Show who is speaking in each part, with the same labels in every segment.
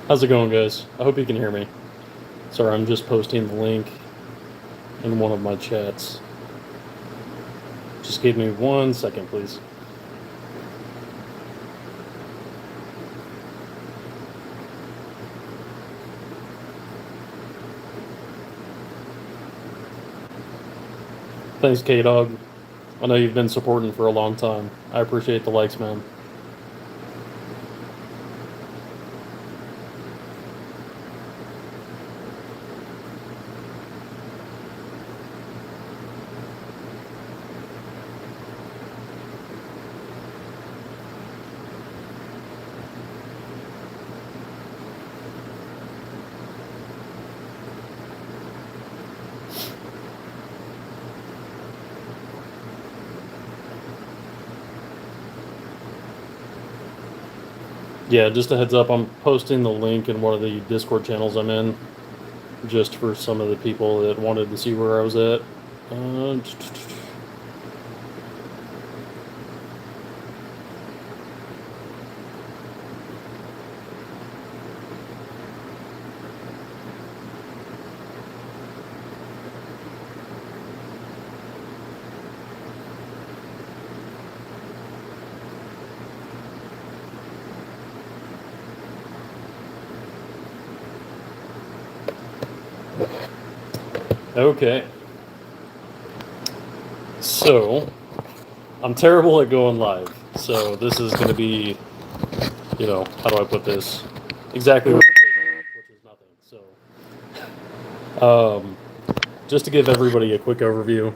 Speaker 1: How's it going, guys? I hope you can hear me. Sorry, I'm just posting the link in one of my chats. Just give me 1 second, please. Thanks, K-Dog. I know you've been supporting for a long time. I appreciate the likes, man. Yeah, just a heads up, I'm posting the link in one of the Discord channels I'm in, just for some of the people that wanted to see where I was at. Uh, okay. So, I'm terrible at going live. So, this is going to be, how do I put this? Exactly what you're taking, which is nothing. So, just to give everybody a quick overview.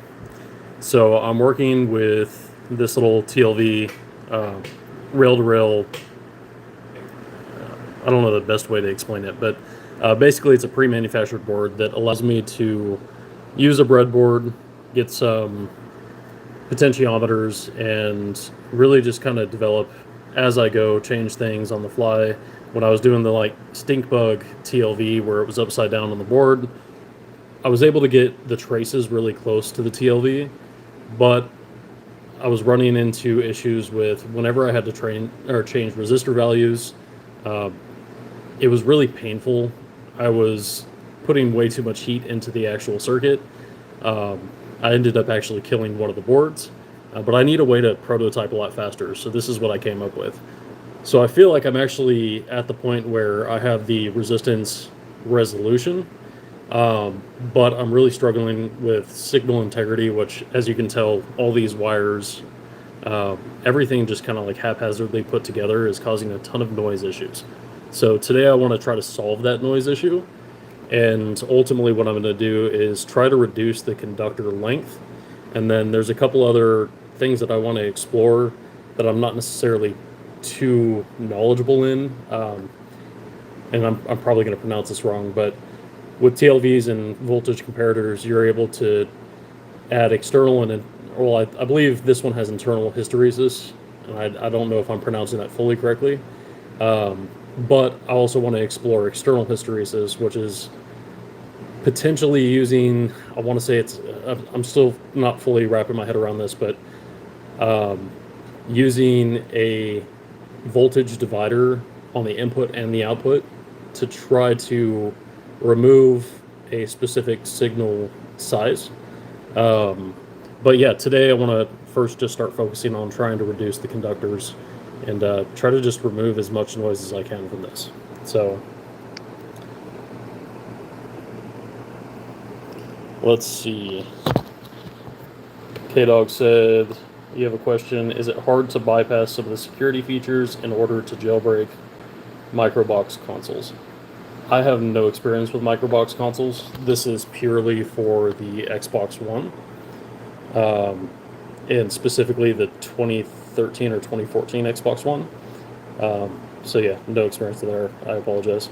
Speaker 1: So, I'm working with this little TLV rail to rail. I don't know the best way to explain it, but basically, it's a pre manufactured board that allows me to use a breadboard, get some potentiometers, and really just kind of develop as I go, change things on the fly. When I was doing the stink bug TLV where it was upside down on the board, I was able to get the traces really close to the TLV, but I was running into issues with whenever I had to train or change resistor values. Uh, it was really painful. I was putting way too much heat into the actual circuit. Um, I ended up actually killing one of the boards, but I need a way to prototype a lot faster. So this is what I came up with. So I feel like I'm actually at the point where I have the resistance resolution, but I'm really struggling with signal integrity, which, as you can tell, all these wires, everything just kind of like haphazardly put together is causing a ton of noise issues. So today I want to try to solve that noise issue. And ultimately, what I'm going to do is try to reduce the conductor length. And then there's a couple other things that I want to explore that I'm not necessarily too knowledgeable in. And I'm probably going to pronounce this wrong, but with TLVs and voltage comparators, you're able to add external and, well, I believe this one has internal hysteresis. And I don't know if I'm pronouncing that fully correctly. But I also want to explore external hysteresis, which is potentially using, I want to say it's, I'm still not fully wrapping my head around this, but using a voltage divider on the input and the output to try to remove a specific signal size. But yeah, today I want to first just start focusing on trying to reduce the conductors and try to just remove as much noise as I can from this. So let's see. K-Dog said, you have a question. Is it hard to bypass some of the security features in order to jailbreak microbox consoles? I have no experience with microbox consoles. This is purely for the Xbox One, and specifically the 2013 or 2014 Xbox One. So yeah, no experience there. I apologize.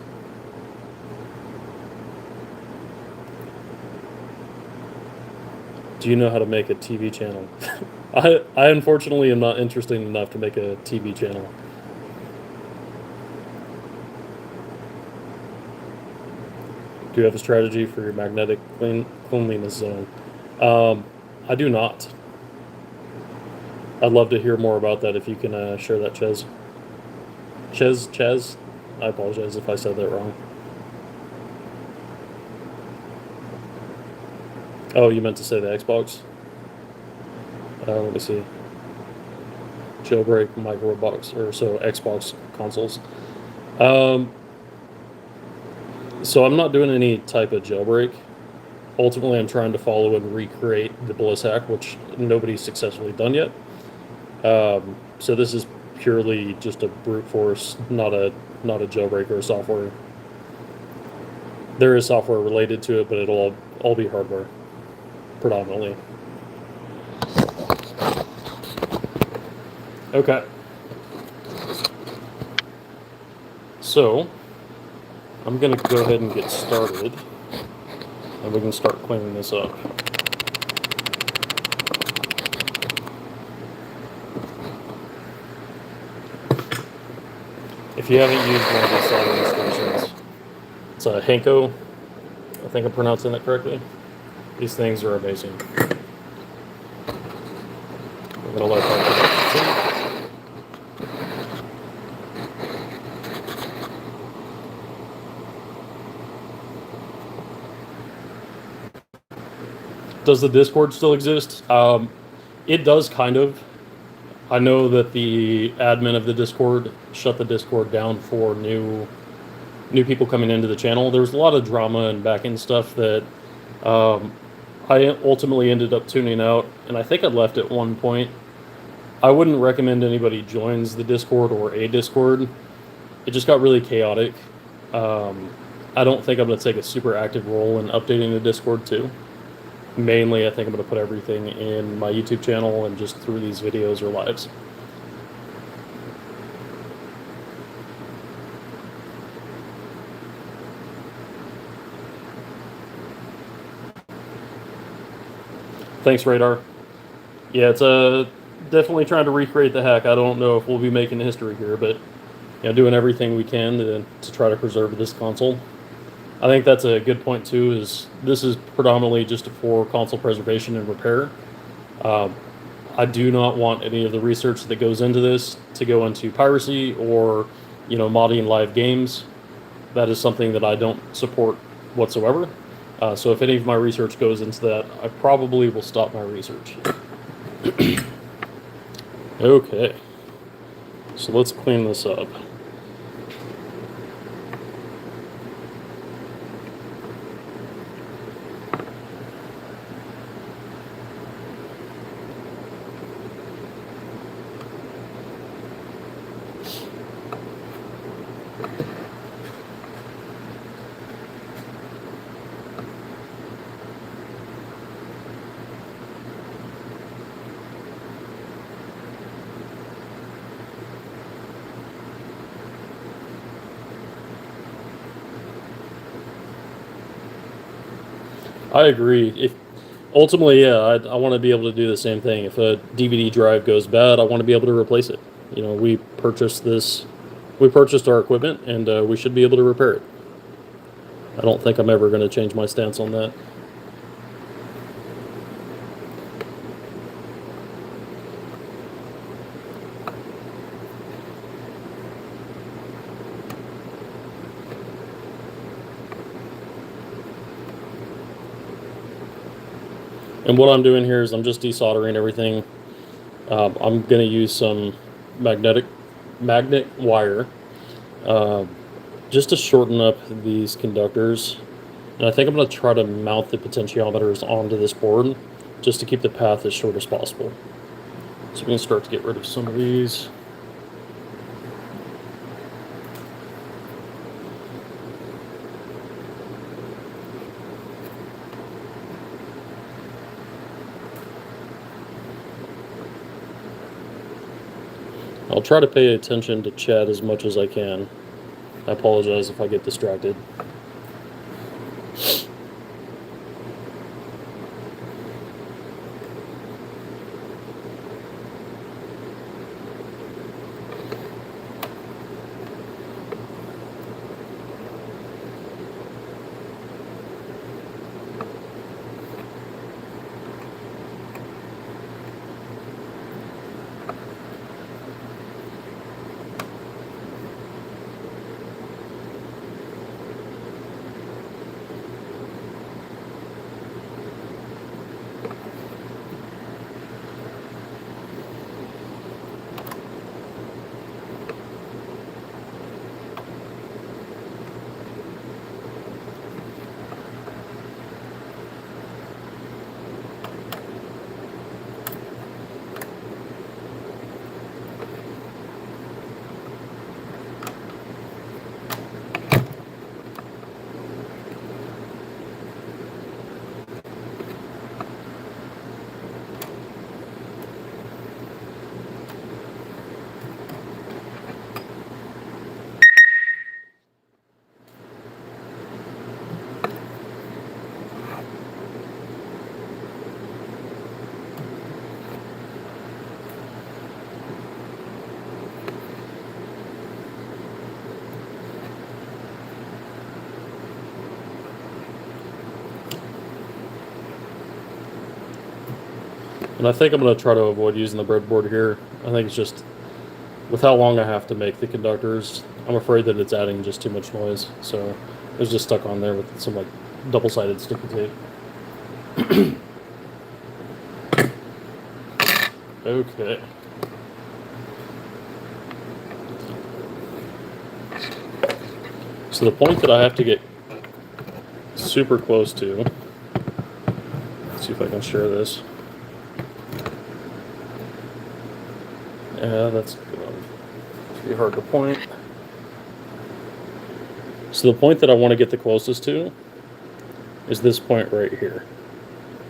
Speaker 1: Do you know how to make a TV channel? I unfortunately am not interested enough to make a TV channel. Do you have a strategy for your magnetic cleanliness zone? Um, I do not. I'd love to hear more about that if you can share that, Ches. Ches? I apologize if I said that wrong. Oh, you meant to say the Xbox? Let me see. Jailbreak microbox, or so Xbox consoles. Um, so I'm not doing any type of jailbreak. Ultimately, I'm trying to follow and recreate the Bliss hack, which nobody's successfully done yet. So this is purely just a brute force, not a jailbreak or a software. There is software related to it, but it'll all be hardware predominantly. Okay. So I'm gonna go ahead and get started, and we can start cleaning this up. If you haven't used one of these soldering stations, it's a Henko. I think I'm pronouncing that correctly. These things are amazing. We're gonna let that continue. Does the Discord still exist? It does, kind of. I know that the admin of the Discord shut the Discord down for new people coming into the channel. There was a lot of drama and back-end stuff that I ultimately ended up tuning out, and I think I left at one point. I wouldn't recommend anybody joins the Discord or a Discord. It just got really chaotic. I don't think I'm going to take a super active role in updating the Discord too. Mainly, I think I'm going to put everything in my YouTube channel and just through these videos or lives. Thanks, Radar. Yeah, it's definitely trying to recreate the hack. I don't know if we'll be making history here, but doing everything we can to try to preserve this console. I think that's a good point too. Is this is predominantly just for console preservation and repair. I do not want any of the research that goes into this to go into piracy or modding live games. That is something that I don't support whatsoever. So if any of my research goes into that, I probably will stop my research. Okay, so let's clean this up. I agree. If ultimately, yeah, I want to be able to do the same thing. If a DVD drive goes bad, I want to be able to replace it. We purchased this, we purchased our equipment, and we should be able to repair it. I don't think I'm ever going to change my stance on that. And what I'm doing here is I'm just desoldering everything. I'm going to use some magnet wire just to shorten up these conductors. And I think I'm going to try to mount the potentiometers onto this board just to keep the path as short as possible. So we can start to get rid of some of these. I'll try to pay attention to chat as much as I can. I apologize if I get distracted. And I think I'm going to try to avoid using the breadboard here. I think it's just, with how long I have to make the conductors, I'm afraid that it's adding just too much noise. So it was just stuck on there with some like double-sided sticky tape. Okay. So the point that I have to get super close to, let's see if I can share this. Yeah, that's going to be hard to point. So the point that I want to get the closest to is this point right here.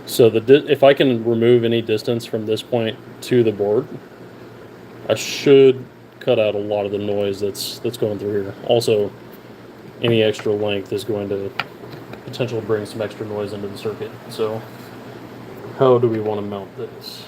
Speaker 1: So if I can remove any distance from this point to the board, I should cut out a lot of the noise that's going through here. Also, any extra length is going to potentially bring some extra noise into the circuit. So how do we want to mount this?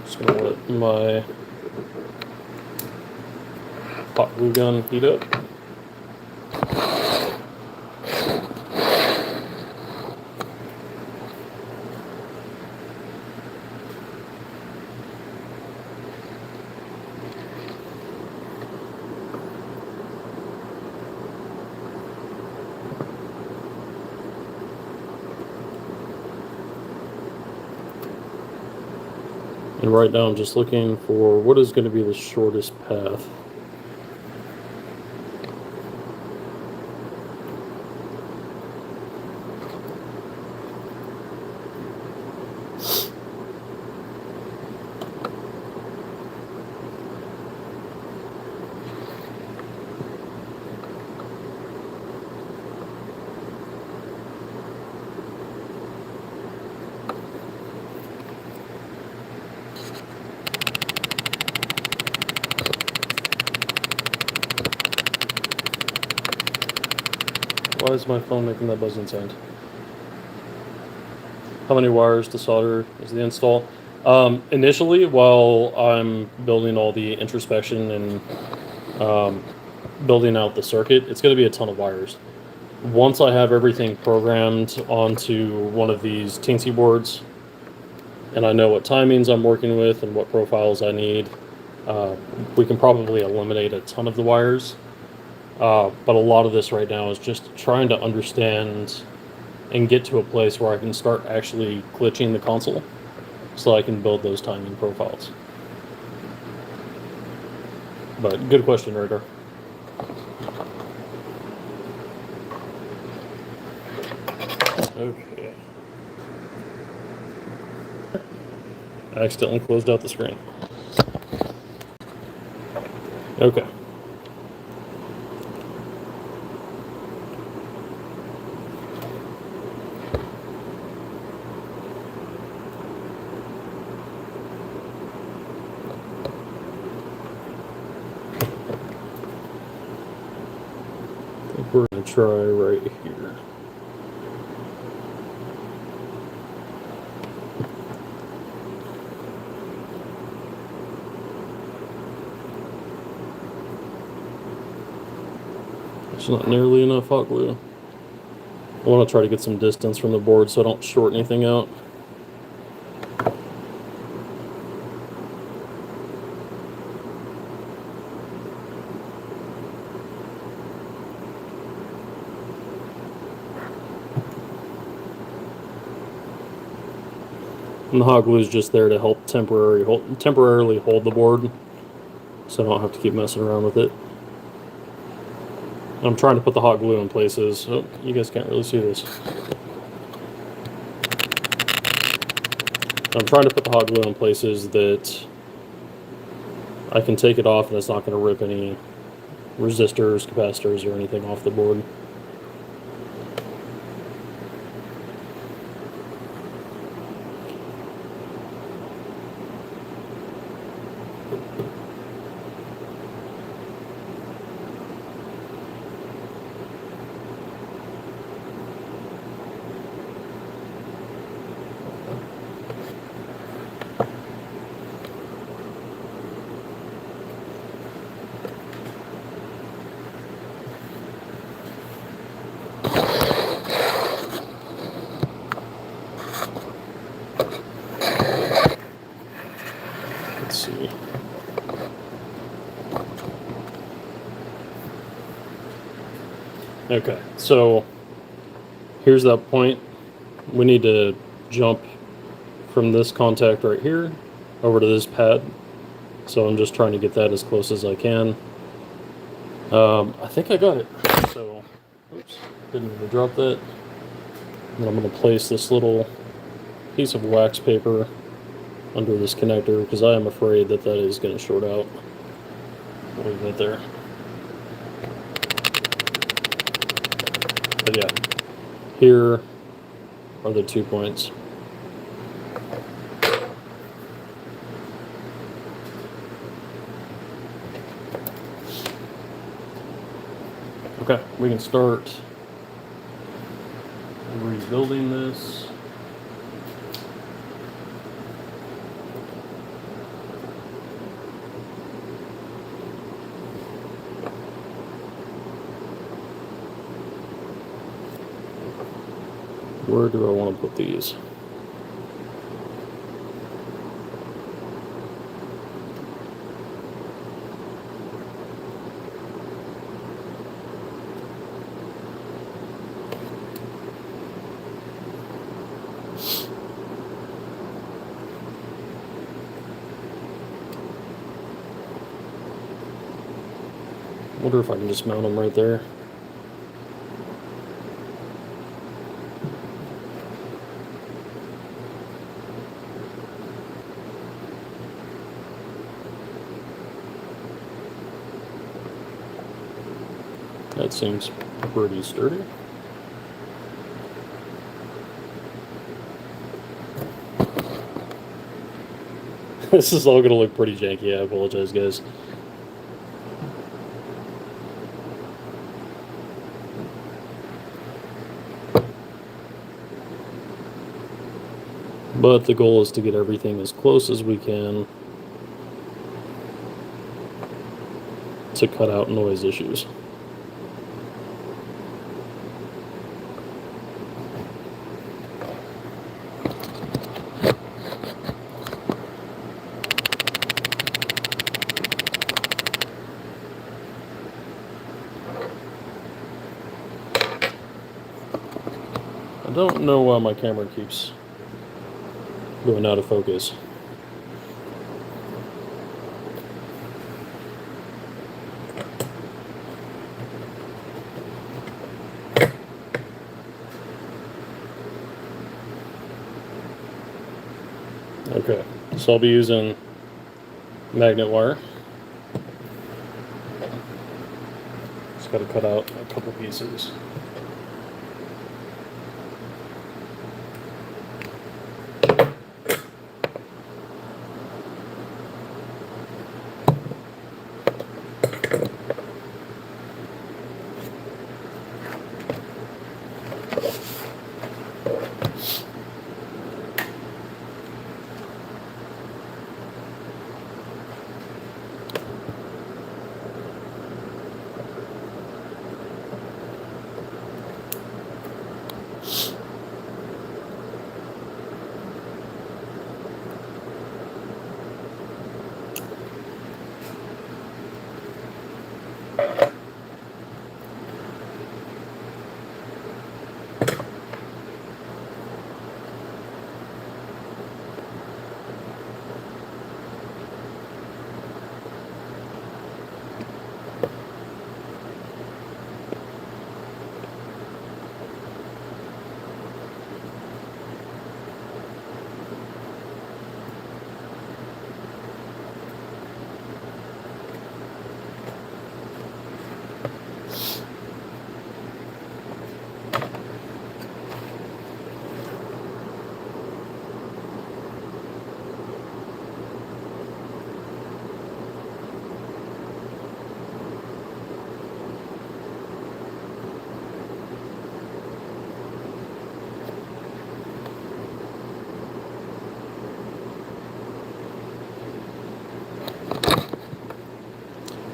Speaker 1: Just gonna let my hot glue gun heat up. And right now I'm just looking for what is going to be the shortest path. Why is my phone making that buzzing sound? How many wires to solder is the install? Initially, while I'm building all the introspection and building out the circuit, it's going to be a ton of wires. Once I have everything programmed onto one of these Teensy boards, and I know what timings I'm working with and what profiles I need, we can probably eliminate a ton of the wires. But a lot of this right now is just trying to understand and get to a place where I can start actually glitching the console so I can build those timing profiles. But good question, Radar. Okay. I accidentally closed out the screen. Okay. I think we're going to try right here. It's not nearly enough hot glue. I want to try to get some distance from the board so I don't short anything out. And the hot glue is just there to help temporarily hold the board, so I don't have to keep messing around with it. I'm trying to put the hot glue in places. Oh, you guys can't really see this. I'm trying to put the hot glue in places that I can take it off and it's not going to rip any resistors, capacitors, or anything off the board. Okay, so here's that point. We need to jump from this contact right here over to this pad. So I'm just trying to get that as close as I can. I think I got it. So, oops, didn't mean to drop that. And I'm going to place this little piece of wax paper under this connector because I am afraid that that is going to short out. Leave that there. But yeah, here are the 2 points. Okay, we can start rebuilding this. Where do I want to put these? Wonder if I can just mount them right there. That seems pretty sturdy. This is all going to look pretty janky. I apologize, guys. But the goal is to get everything as close as we can to cut out noise issues. I don't know why my camera keeps going out of focus. Okay, so I'll be using magnet wire. Just got to cut out a couple pieces.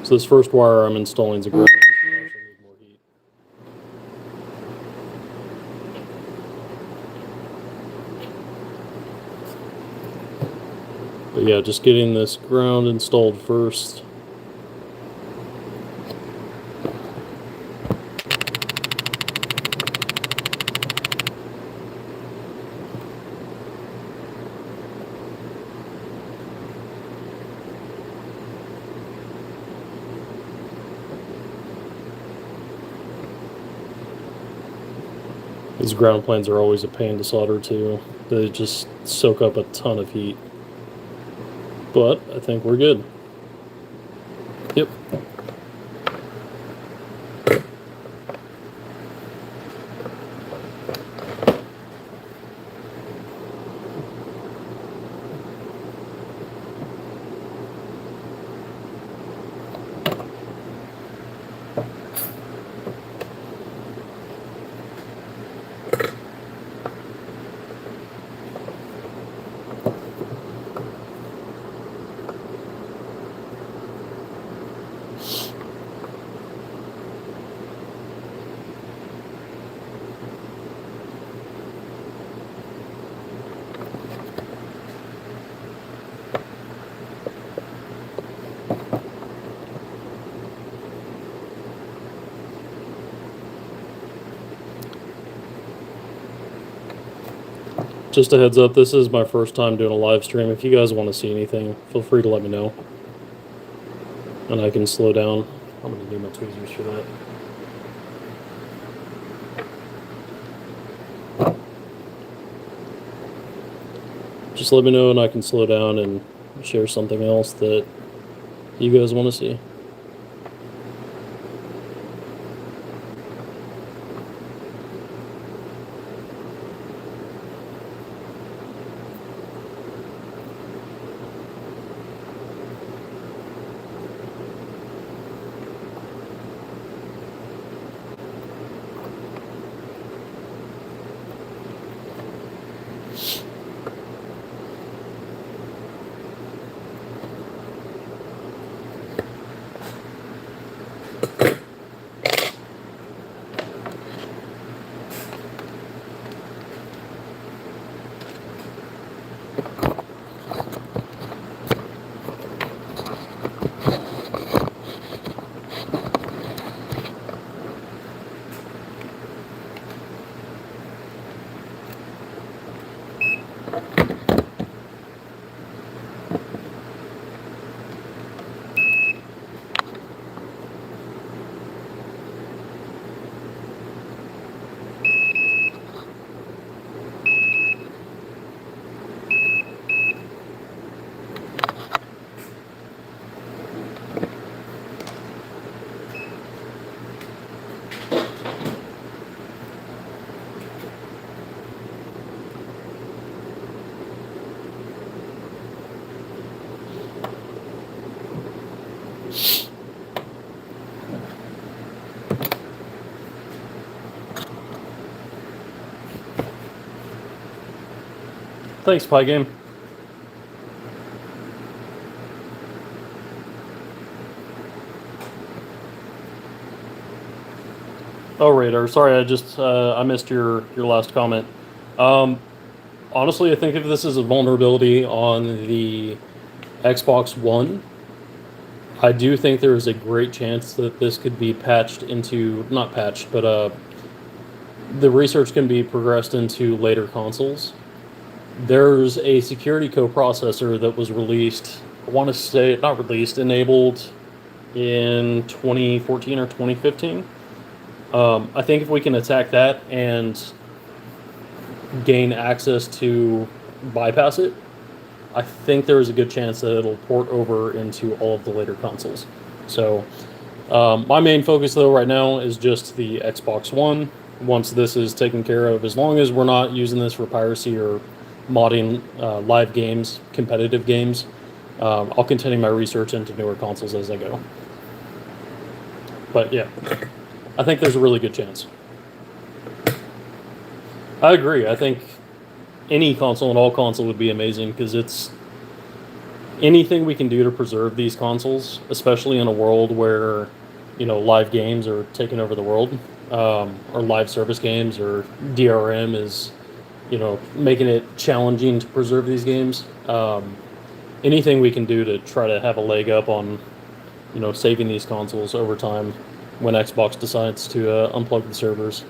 Speaker 1: So this first wire I'm installing is a ground. Actually need more heat. But yeah, just getting this ground installed first. These ground planes are always a pain to solder too. They just soak up a ton of heat. But I think we're good. Yep. Just a heads up, this is my first time doing a live stream. If you guys want to see anything, feel free to let me know. And I can slow down. I'm going to need my tweezers for that. Just let me know and I can slow down and share something else that you guys want to see. Thanks, Pie Game. Oh, Radar. Sorry, I just I missed your last comment. Honestly, I think if this is a vulnerability on the Xbox One, I do think there is a great chance that this could be patched into, not patched, but the research can be progressed into later consoles. There's a security coprocessor that was released, I want to say, not released, enabled in 2014 or 2015. I think if we can attack that and gain access to bypass it, I think there is a good chance that it'll port over into all of the later consoles. So my main focus, though, right now is just the Xbox One. Once this is taken care of, as long as we're not using this for piracy or modding live games, competitive games, I'll continue my research into newer consoles as I go. But yeah, I think there's a really good chance. I agree. I think any console and all console would be amazing because it's anything we can do to preserve these consoles, especially in a world where, you know, live games are taking over the world, or live service games or DRM is, you know, making it challenging to preserve these games. Anything we can do to try to have a leg up on, you know, saving these consoles over time when Xbox decides to unplug the servers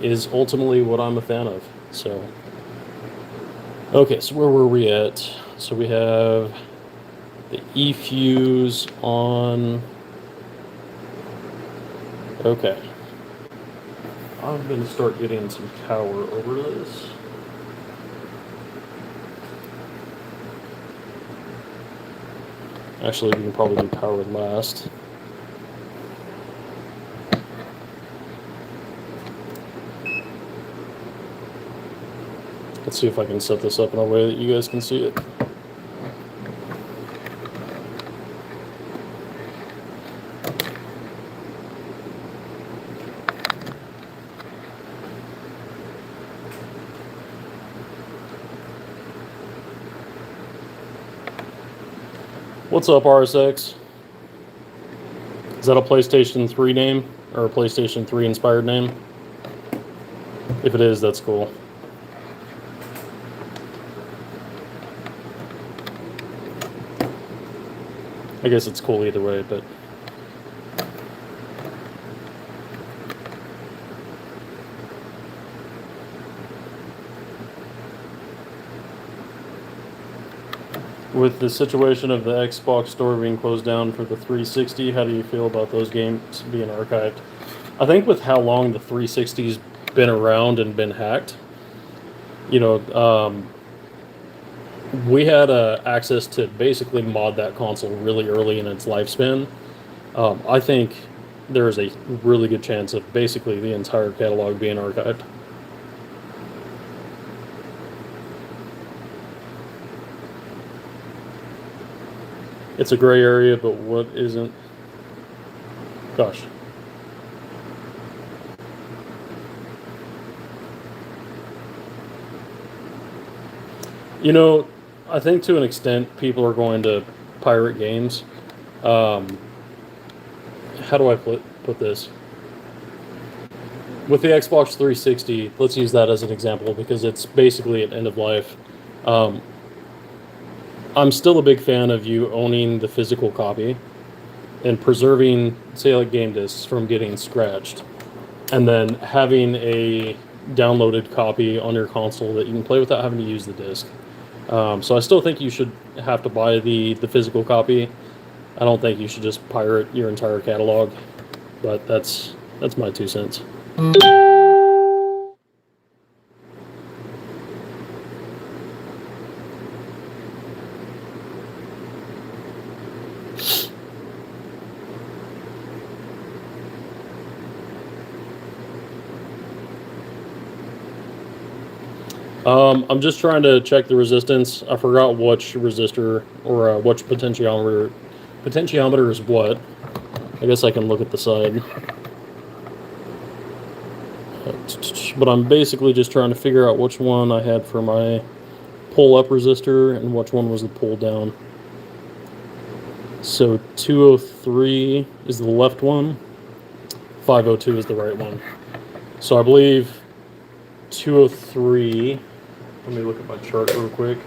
Speaker 1: is ultimately what I'm a fan of. So, okay, so where were we at? So we have the E-fuse on. Okay. I'm going to start getting some power over this. Actually, we can probably do power last. Let's see if I can set this up in a way that you guys can see it. What's up, RSX? Is that a PlayStation 3 name or a PlayStation 3 inspired name? If it is, that's cool. I guess it's cool either way, but with the situation of the Xbox store being closed down for the 360, how do you feel about those games being archived? I think with how long the 360's been around and been hacked, you know, we had access to basically mod that console really early in its lifespan. I think there is a really good chance of basically the entire catalog being archived. It's a gray area, but what isn't? Gosh. You know, I think to an extent people are going to pirate games. How do I put this? With the Xbox 360, let's use that as an example because it's basically at end of life. I'm still a big fan of you owning the physical copy and preserving, say, like game discs from getting scratched, and then having a downloaded copy on your console that you can play without having to use the disc. So I still think you should have to buy the physical copy. I don't think you should just pirate your entire catalog, but that's my 2 cents. I'm just trying to check the resistance. I forgot which resistor or which potentiometer. Potentiometer is what? I guess I can look at the side. But I'm basically just trying to figure out which one I had for my pull up resistor and which one was the pull down. So 203 is the left one. 502 is the right one. So I believe 203. Let me look at my chart real quick.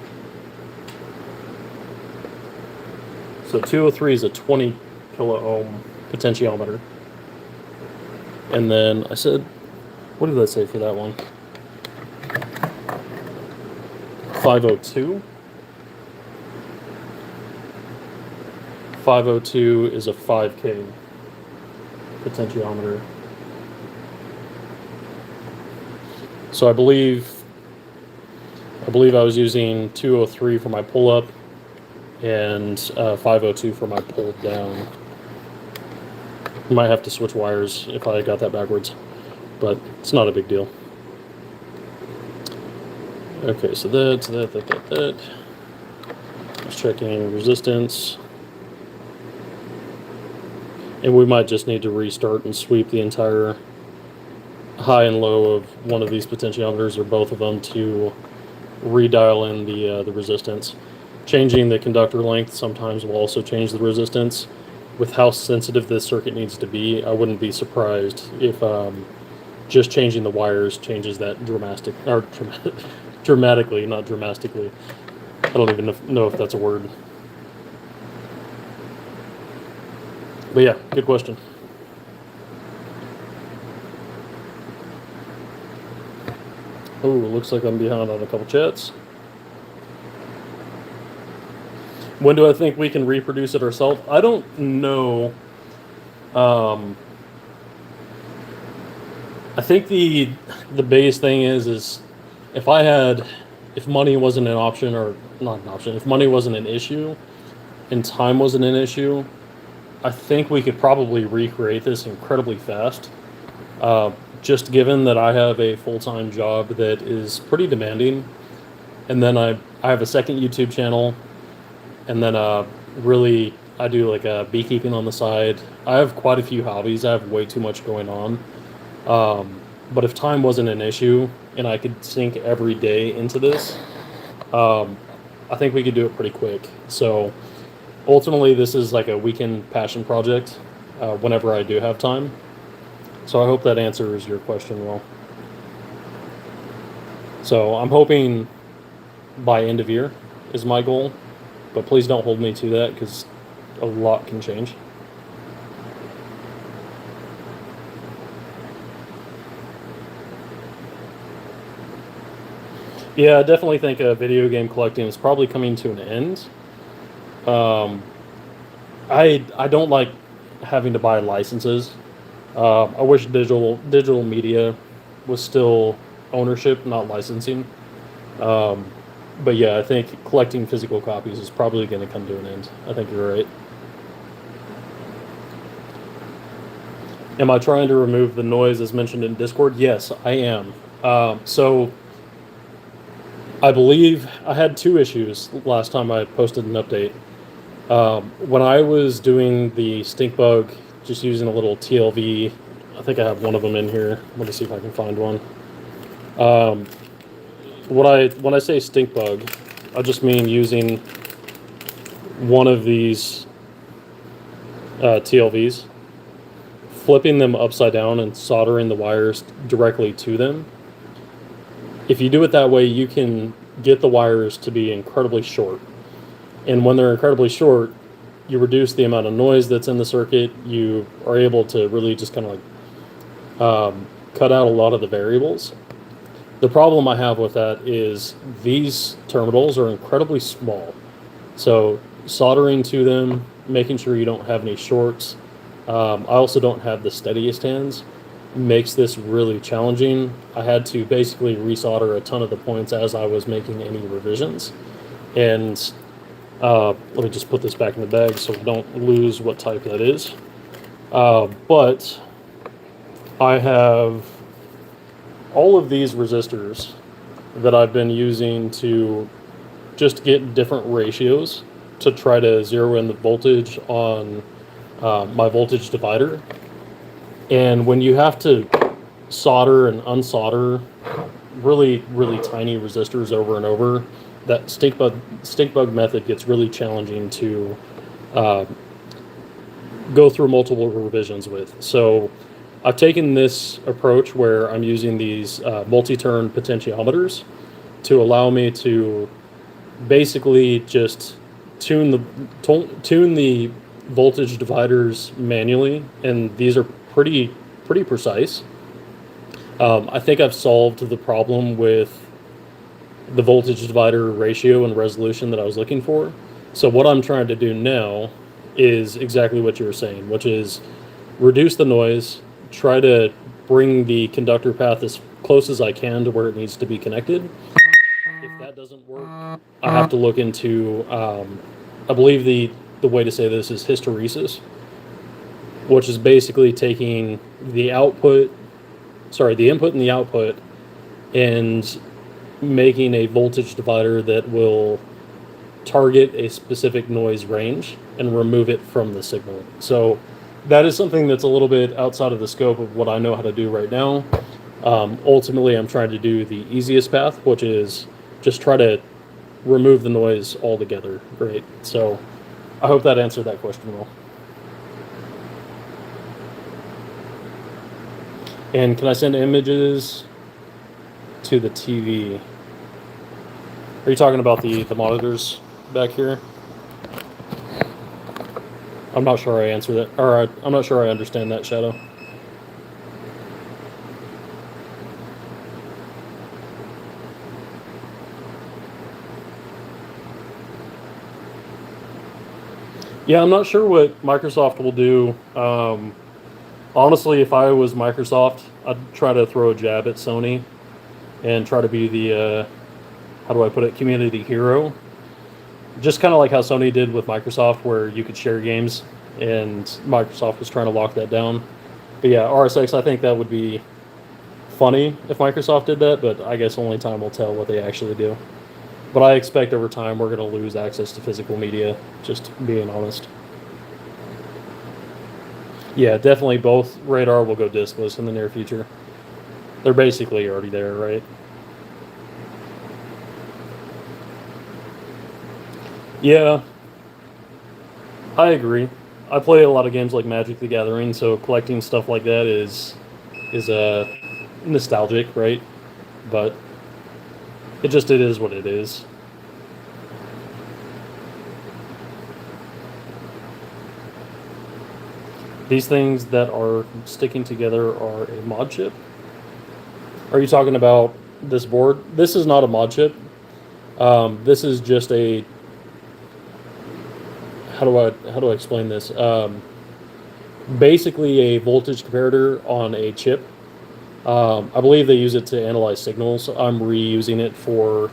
Speaker 1: So 203 is a 20 kilo ohm potentiometer. And then I said, what did I say for that one? 502. 502 is a 5K potentiometer. So I believe I was using 203 for my pull-up and 502 for my pull-down. Might have to switch wires if I got that backwards, but it's not a big deal. Okay, so that. Just checking resistance. And we might just need to restart and sweep the entire high and low of one of these potentiometers or both of them to redial in the resistance. Changing the conductor length sometimes will also change the resistance. With how sensitive this circuit needs to be, I wouldn't be surprised if just changing the wires changes that dramatically, not drastically. I don't even know if that's a word. But yeah, good question. Oh, looks like I'm behind on a couple chats. When do I think we can reproduce it ourselves? I don't know. I think the biggest thing is if I had if money wasn't an option, or not an option, if money wasn't an issue and time wasn't an issue, I think we could probably recreate this incredibly fast. Uh, just given that I have a full time job that is pretty demanding, and then I have a second YouTube channel, and then really I do like beekeeping on the side. I have quite a few hobbies. I have way too much going on. But if time wasn't an issue and I could sink every day into this, um, I think we could do it pretty quick. So ultimately, this is like a weekend passion project whenever I do have time. So I hope that answers your question well. So I'm hoping by end of year is my goal, but please don't hold me to that because a lot can change. Yeah, I definitely think video game collecting is probably coming to an end. Um, I don't like having to buy licenses. I wish digital media was still ownership, not licensing. Um, but yeah, I think collecting physical copies is probably going to come to an end. I think you're right. Am I trying to remove the noise as mentioned in Discord? Yes, I am. So I believe I had two issues last time I posted an update. When I was doing the stink bug, just using a little TLV, I think I have one of them in here. Let me see if I can find one. Um, when I say stink bug, I just mean using one of these TLVs, flipping them upside down and soldering the wires directly to them. If you do it that way, you can get the wires to be incredibly short. And when they're incredibly short, you reduce the amount of noise that's in the circuit. You are able to really just kind of like cut out a lot of the variables. The problem I have with that is these terminals are incredibly small. So soldering to them, making sure you don't have any shorts. I also don't have the steadiest hands. Makes this really challenging. I had to basically resolder a ton of the points as I was making any revisions. And let me just put this back in the bag so we don't lose what type that is. But I have all of these resistors that I've been using to just get different ratios to try to zero in the voltage on my voltage divider. And when you have to solder and unsolder really, really tiny resistors over and over, that stink bug method gets really challenging to go through multiple revisions with. So I've taken this approach where I'm using these multi-turn potentiometers to allow me to basically just tune the voltage dividers manually, and these are pretty precise. I think I've solved the problem with the voltage divider ratio and resolution that I was looking for. So what I'm trying to do now is exactly what you were saying, which is reduce the noise, try to bring the conductor path as close as I can to where it needs to be connected. If that doesn't work, I have to look into, I believe the way to say this is hysteresis, which is basically taking the the input and the output, and making a voltage divider that will target a specific noise range and remove it from the signal. So that is something that's a little bit outside of the scope of what I know how to do right now. Ultimately, I'm trying to do the easiest path, which is just try to remove the noise altogether. Right. So I hope that answered that question well. And can I send images to the TV? Are you talking about the monitors back here? I'm not sure I answered that, or I'm not sure I understand that, Shadow. Yeah, I'm not sure what Microsoft will do on Honestly, if I was Microsoft, I'd try to throw a jab at Sony and try to be the how do I put it, community hero. Just kind of like how Sony did with Microsoft, where you could share games, and Microsoft was trying to lock that down. But yeah, RSX, I think that would be funny if Microsoft did that, but I guess only time will tell what they actually do. But I expect over time we're going to lose access to physical media, just being honest. Yeah, definitely both radar will go diskless in the near future. They're basically already there, right? Yeah, I agree. I play a lot of games like Magic the Gathering, so collecting stuff like that is nostalgic, right? But it is what it is. These things that are sticking together are a mod chip. Are you talking about this board? This is not a mod chip. This is just a how do I explain this? Basically a voltage comparator on a chip. I believe they use it to analyze signals. I'm reusing it for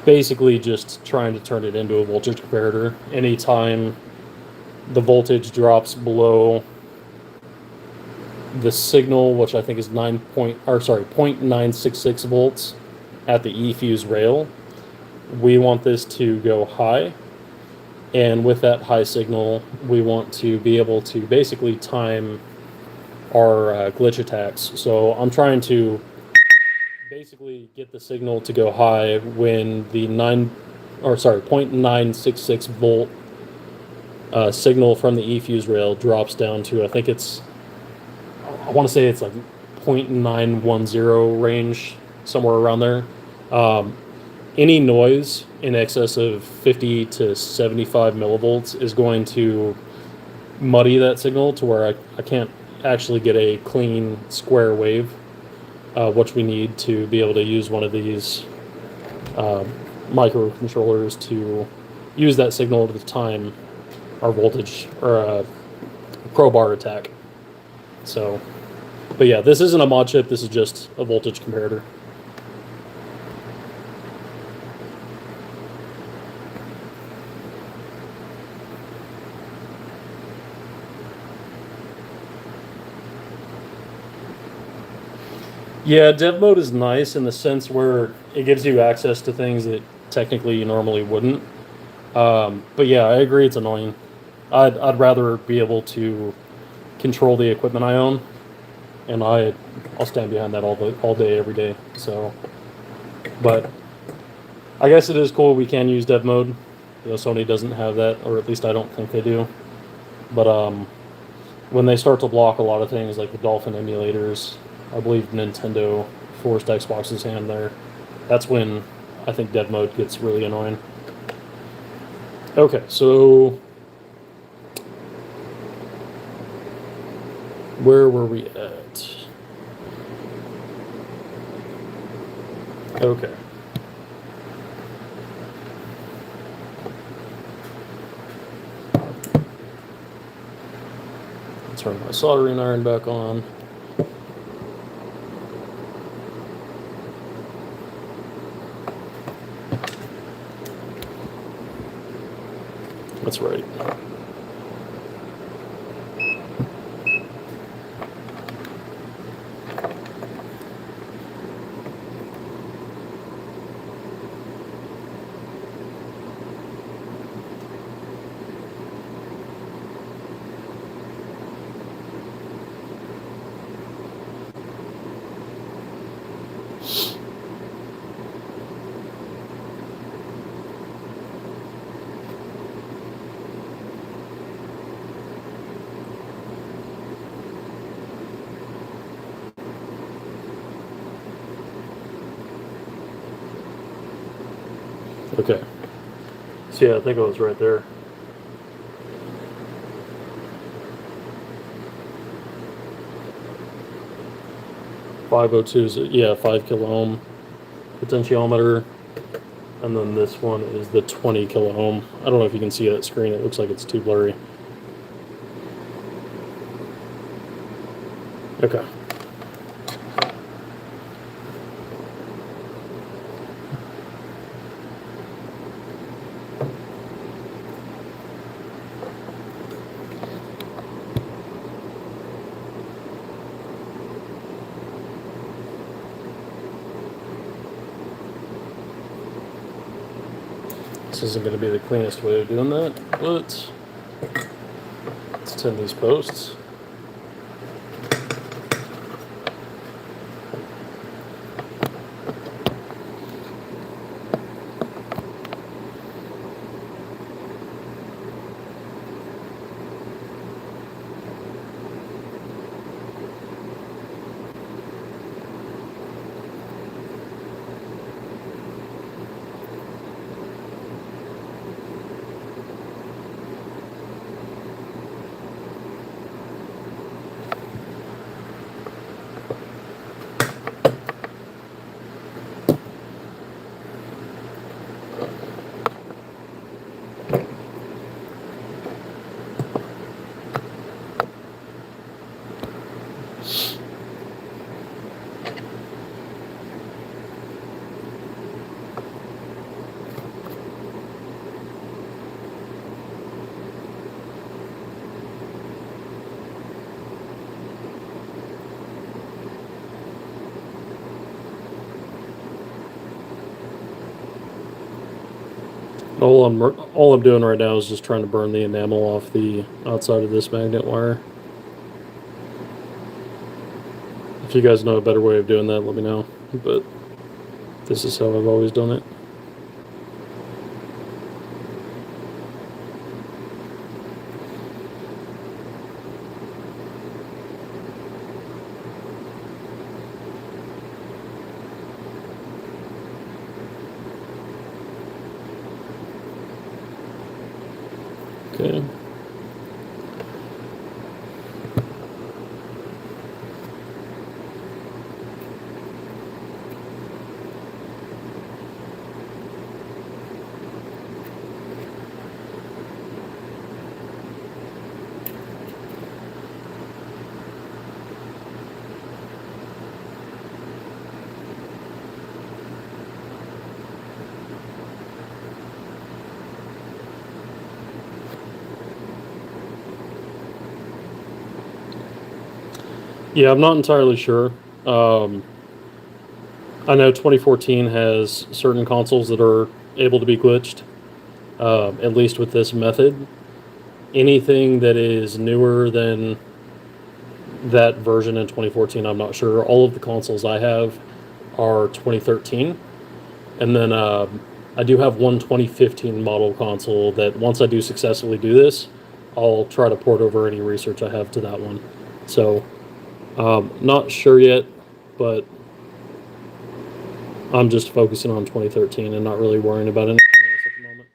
Speaker 1: basically just trying to turn it into a voltage comparator. Anytime the voltage drops below the signal, which I think is 0.966 volts at the E-fuse rail, we want this to go high. And with that high signal, we want to be able to basically time our glitch attacks. So I'm trying to basically get the signal to go high when the 0.966 volt signal from the E-fuse rail drops down to, I think I want to say it's like 0.910 range, somewhere around there. Any noise in excess of 50 to 75 millivolts is going to muddy that signal to where I can't actually get a clean square wave, which we need to be able to use one of these microcontrollers to use that signal to time our voltage or crowbar attack. So, but yeah, this isn't a mod chip. This is just a voltage comparator. Yeah, dev mode is nice in the sense where it gives you access to things that technically you normally wouldn't. But yeah, I agree it's annoying. I'd rather be able to control the equipment I own, and I'll stand behind that all day, every day. So, but I guess it is cool we can use dev mode. You know, Sony doesn't have that, or at least I don't think they do. But when they start to block a lot of things like the Dolphin emulators, I believe Nintendo forced Xbox's hand there. That's when I think dev mode gets really annoying. Okay, so where were we at? Okay. Turn my soldering iron back on. That's right. Okay. So yeah, I think it was right there. .502 is, yeah, 5 kilo ohm potentiometer. And then this one is the 20 kilo ohm. I don't know if you can see that screen. It looks like it's too blurry. Okay. This isn't going to be the cleanest way of doing that, but let's tin these posts. All I'm doing right now is just trying to burn the enamel off the outside of this magnet wire. If you guys know a better way of doing that, let me know. But this is how I've always done it. Okay. Yeah, I'm not entirely sure. I know 2014 has certain consoles that are able to be glitched, at least with this method. Anything that is newer than that version in 2014, I'm not sure. All of the consoles I have are 2013. And then I do have one 2015 model console that once I do successfully do this, I'll try to port over any research I have to that one. So, not sure yet, but I'm just focusing on 2013 and not really worrying about anything else at the moment.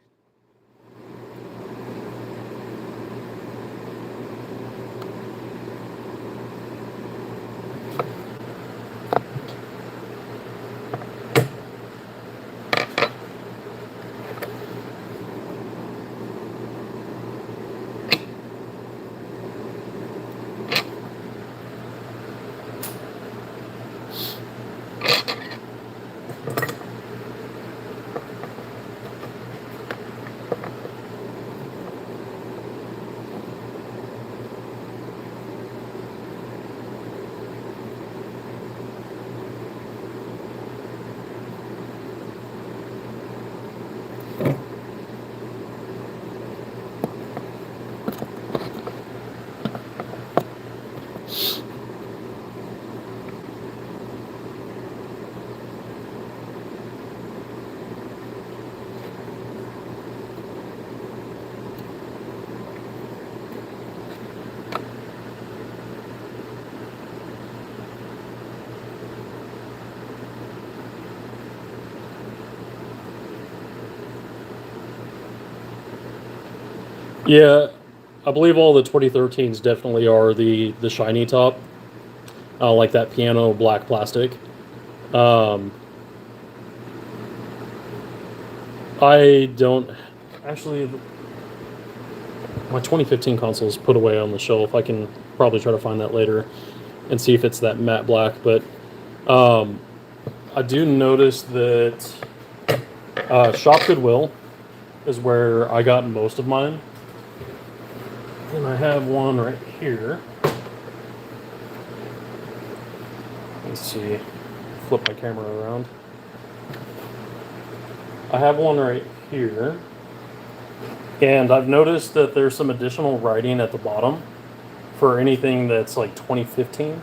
Speaker 1: Yeah, I believe all the 2013s definitely are the shiny top, like that piano black plastic. Um, I don't actually. My 2015 console is put away on the shelf. I can probably try to find that later. and see if it's that matte black. But I do notice that Shop Goodwill is where I got most of mine. And I have one right here. Let's see. Flip my camera around. I have one right here. And I've noticed that there's some additional writing at the bottom for anything that's like 2015.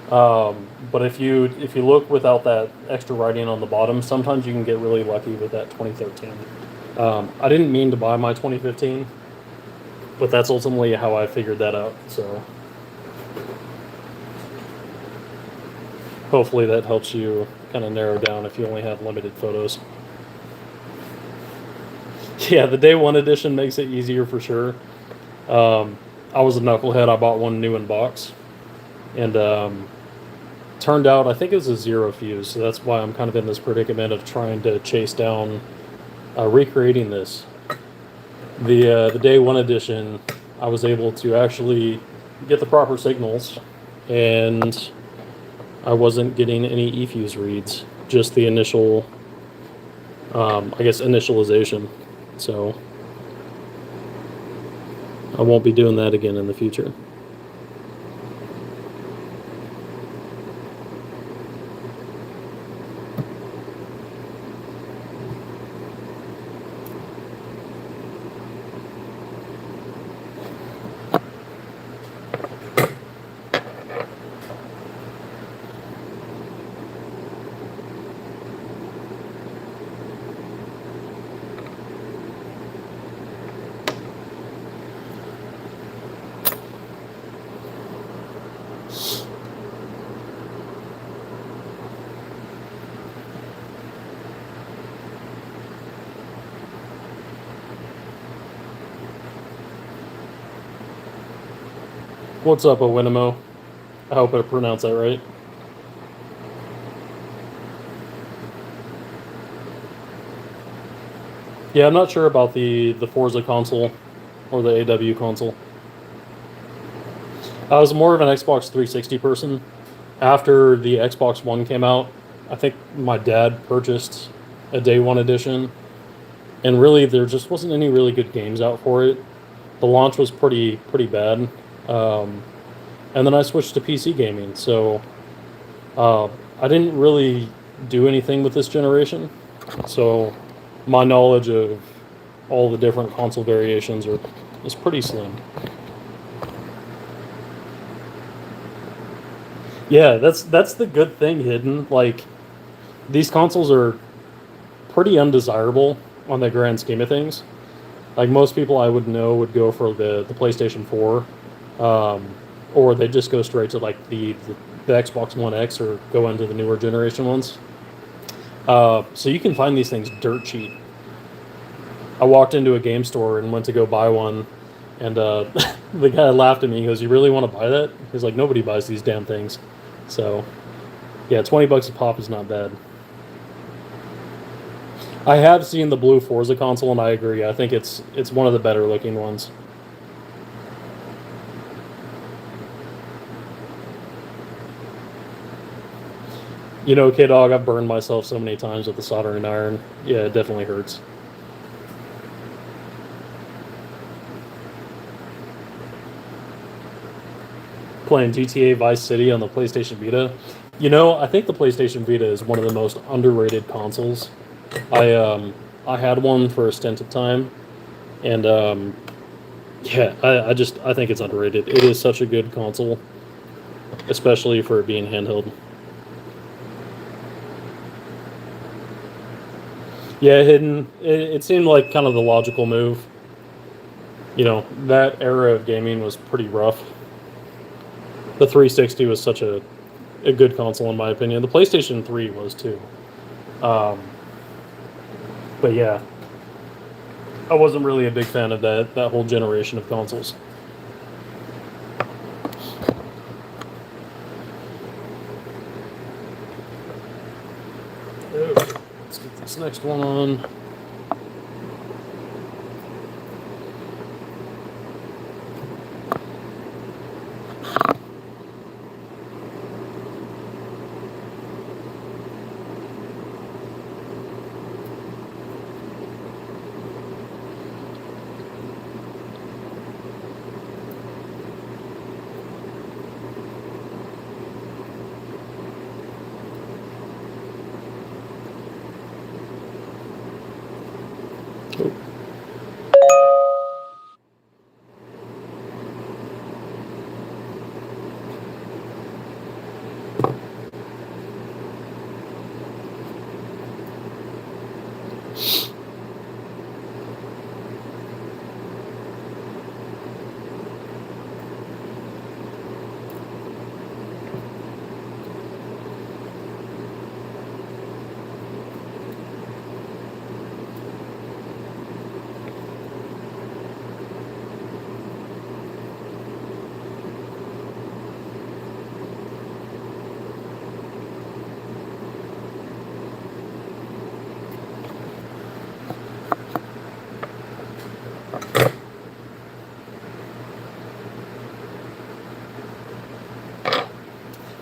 Speaker 1: But if you look without that extra writing on the bottom, sometimes you can get really lucky with that 2013. I didn't mean to buy my 2015, but that's ultimately how I figured that out. So hopefully that helps you kind of narrow down if you only have limited photos. Yeah, the day one edition makes it easier for sure. I was a knucklehead. I bought one new in box, and turned out I think it was a 0 fuse. So that's why I'm kind of in this predicament of trying to chase down recreating this. The day one edition, I was able to actually get the proper signals, and I wasn't getting any eFuse reads, just the initial, I guess, initialization. So I won't be doing that again in the future. What's up, Owinamo? I hope I pronounced that right. Yeah, I'm not sure about the Forza console or the AW console. I was more of an Xbox 360 person. After the Xbox One came out, I think my dad purchased a day one edition, and really there just wasn't any really good games out for it. The launch was pretty bad, and then I switched to PC gaming. So I didn't really do anything with this generation. So my knowledge of all the different console variations is pretty slim. Yeah, that's the good thing, Hidden. Like, these consoles are pretty undesirable on the grand scheme of things. Like, most people I would know would go for the PlayStation 4, or they just go straight to like the Xbox One X or go into the newer generation ones. So you can find these things dirt cheap. I walked into a game store and went to go buy one, and the guy laughed at me. He goes, "You really want to buy that?" He's like, "Nobody buys these damn things." So, yeah, $20 a pop is not bad. I have seen the blue Forza console, and I agree. I think it's one of the better looking ones. You know, K-Dog, I've burned myself so many times with the soldering iron. Yeah, it definitely hurts. Playing GTA Vice City on the PlayStation Vita. You know, I think the PlayStation Vita is one of the most underrated consoles. I had one for a stint of time, and yeah, I think it's underrated. It is such a good console, especially for it being handheld. Yeah, Hidden. It seemed like kind of the logical move. You know, that era of gaming was pretty rough. The 360 was such a good console in my opinion. The PlayStation 3 was too. Um, but yeah, I wasn't really a big fan of that whole generation of consoles. Okay, let's get this next one on.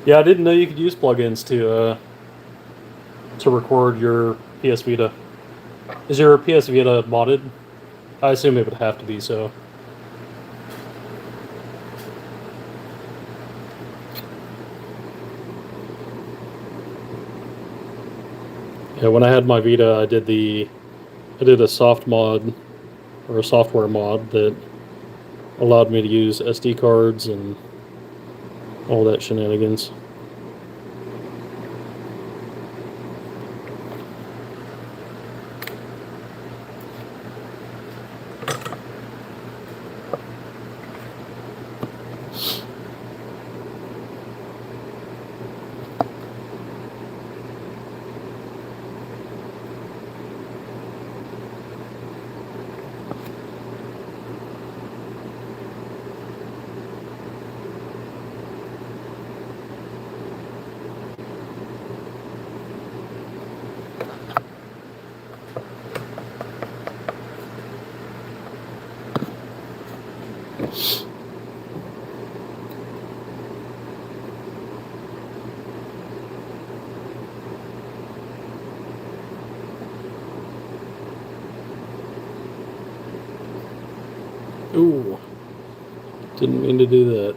Speaker 1: Yeah, I didn't know you could use plugins to record your PS Vita. Is your PS Vita modded? I assume it would have to be so. Yeah, when I had my Vita, I did a soft mod or a software mod that allowed me to use SD cards and all that shenanigans. Ooh, didn't mean to do that.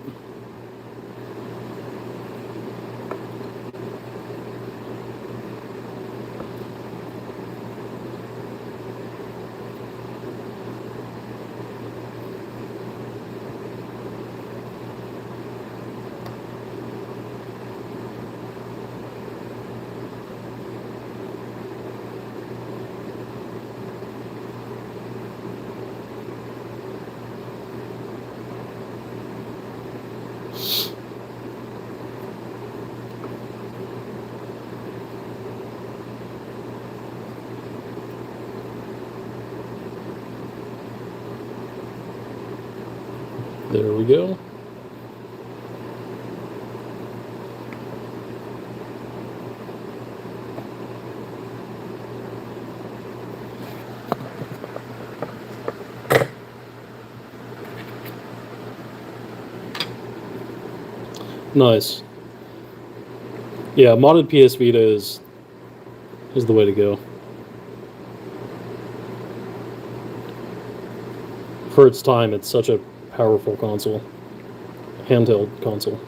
Speaker 1: There we go. Nice. Yeah, modded PS Vita is the way to go. For its time, it's such a powerful console, handheld console.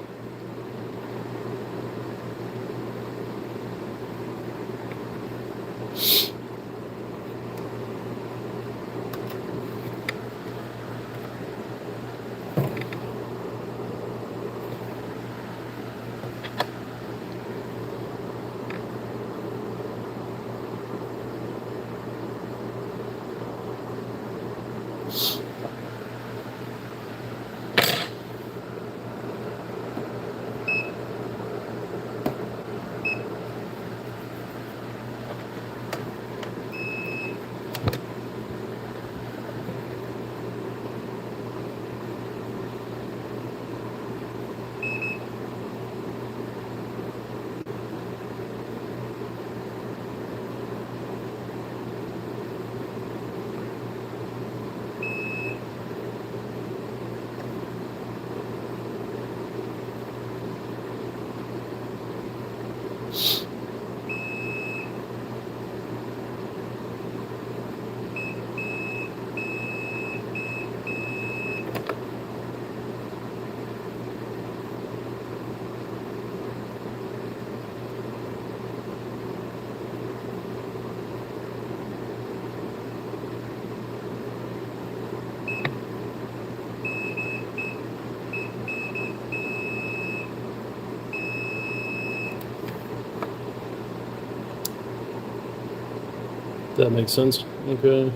Speaker 1: That makes sense. Okay.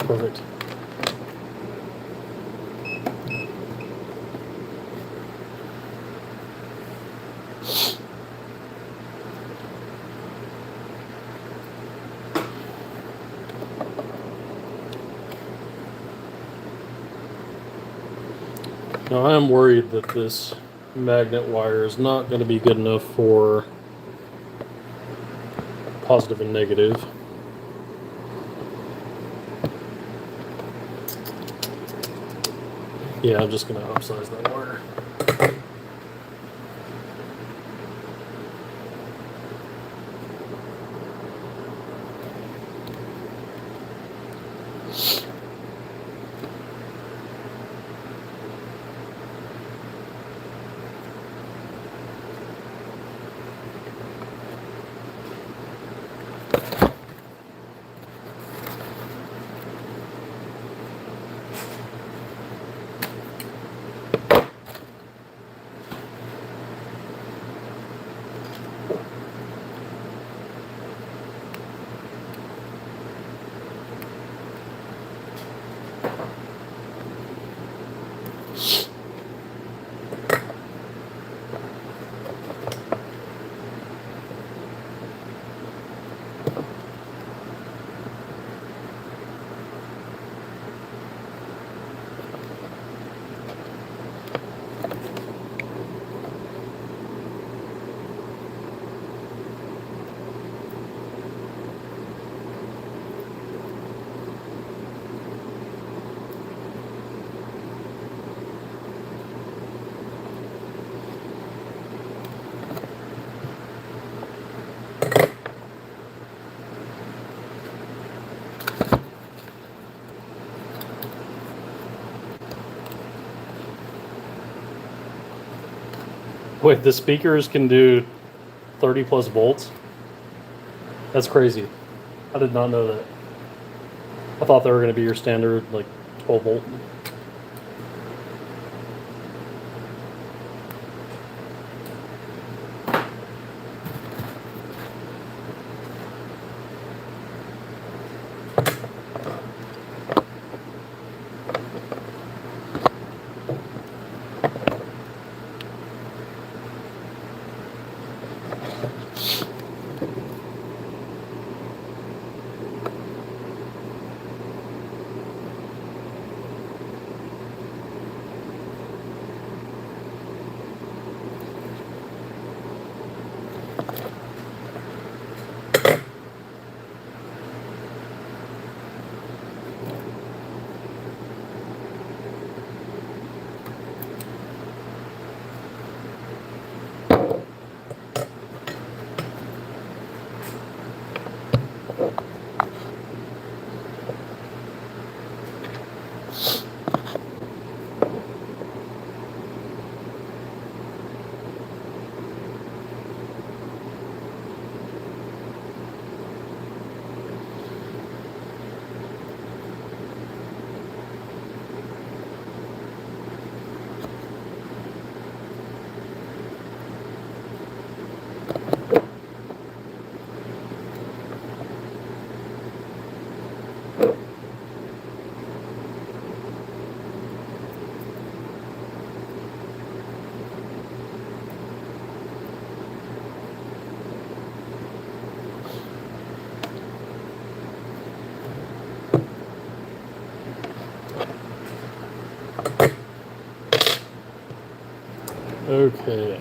Speaker 1: Perfect. Now I am worried that this magnet wire is not going to be good enough for positive and negative. Yeah, I'm just going to upsize that wire. Wait, the speakers can do 30 plus volts? That's crazy. I did not know that. I thought they were going to be your standard, like, 12 volt. Okay.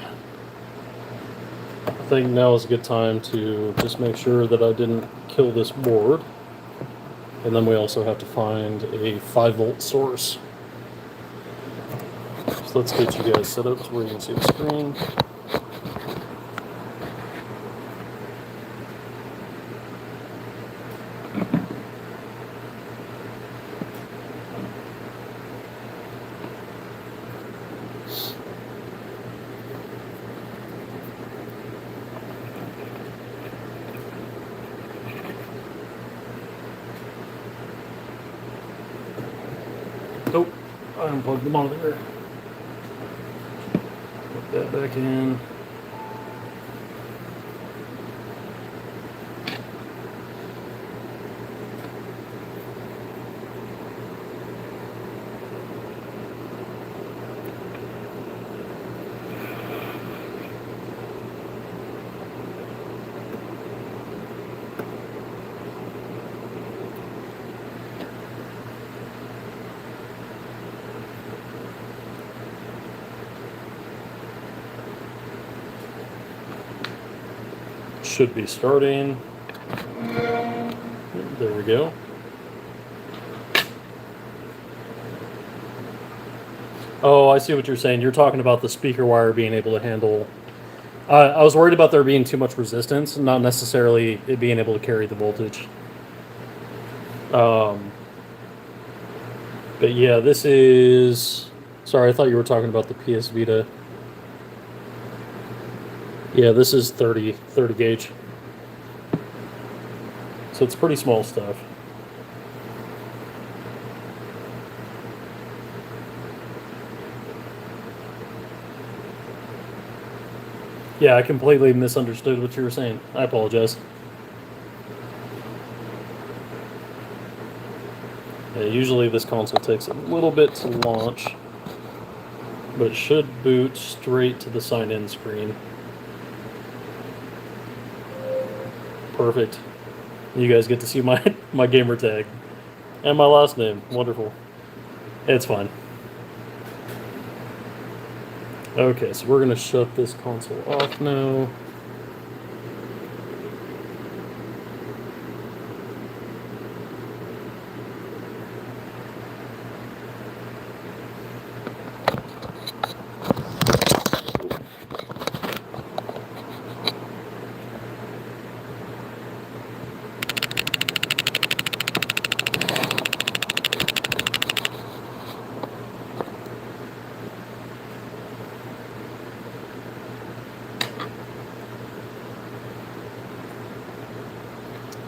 Speaker 1: I think now is a good time to just make sure that I didn't kill this board. And then we also have to find a 5-volt source. So let's get you guys set up to where you can see the screen. Nope, I unplugged the monitor. Put that back in. Should be starting. There we go. Oh, I see what you're saying. You're talking about the speaker wire being able to handle. I was worried about there being too much resistance, not necessarily it being able to carry the voltage. Um, but yeah, this is. Sorry, I thought you were talking about the PS Vita. Yeah, this is 30 gauge. So it's pretty small stuff. Yeah, I completely misunderstood what you were saying. I apologize. Yeah, usually this console takes a little bit to launch, but it should boot straight to the sign-in screen. Perfect. You guys get to see my, my gamer tag and my last name. Wonderful. It's fine. Okay, so we're going to shut this console off now.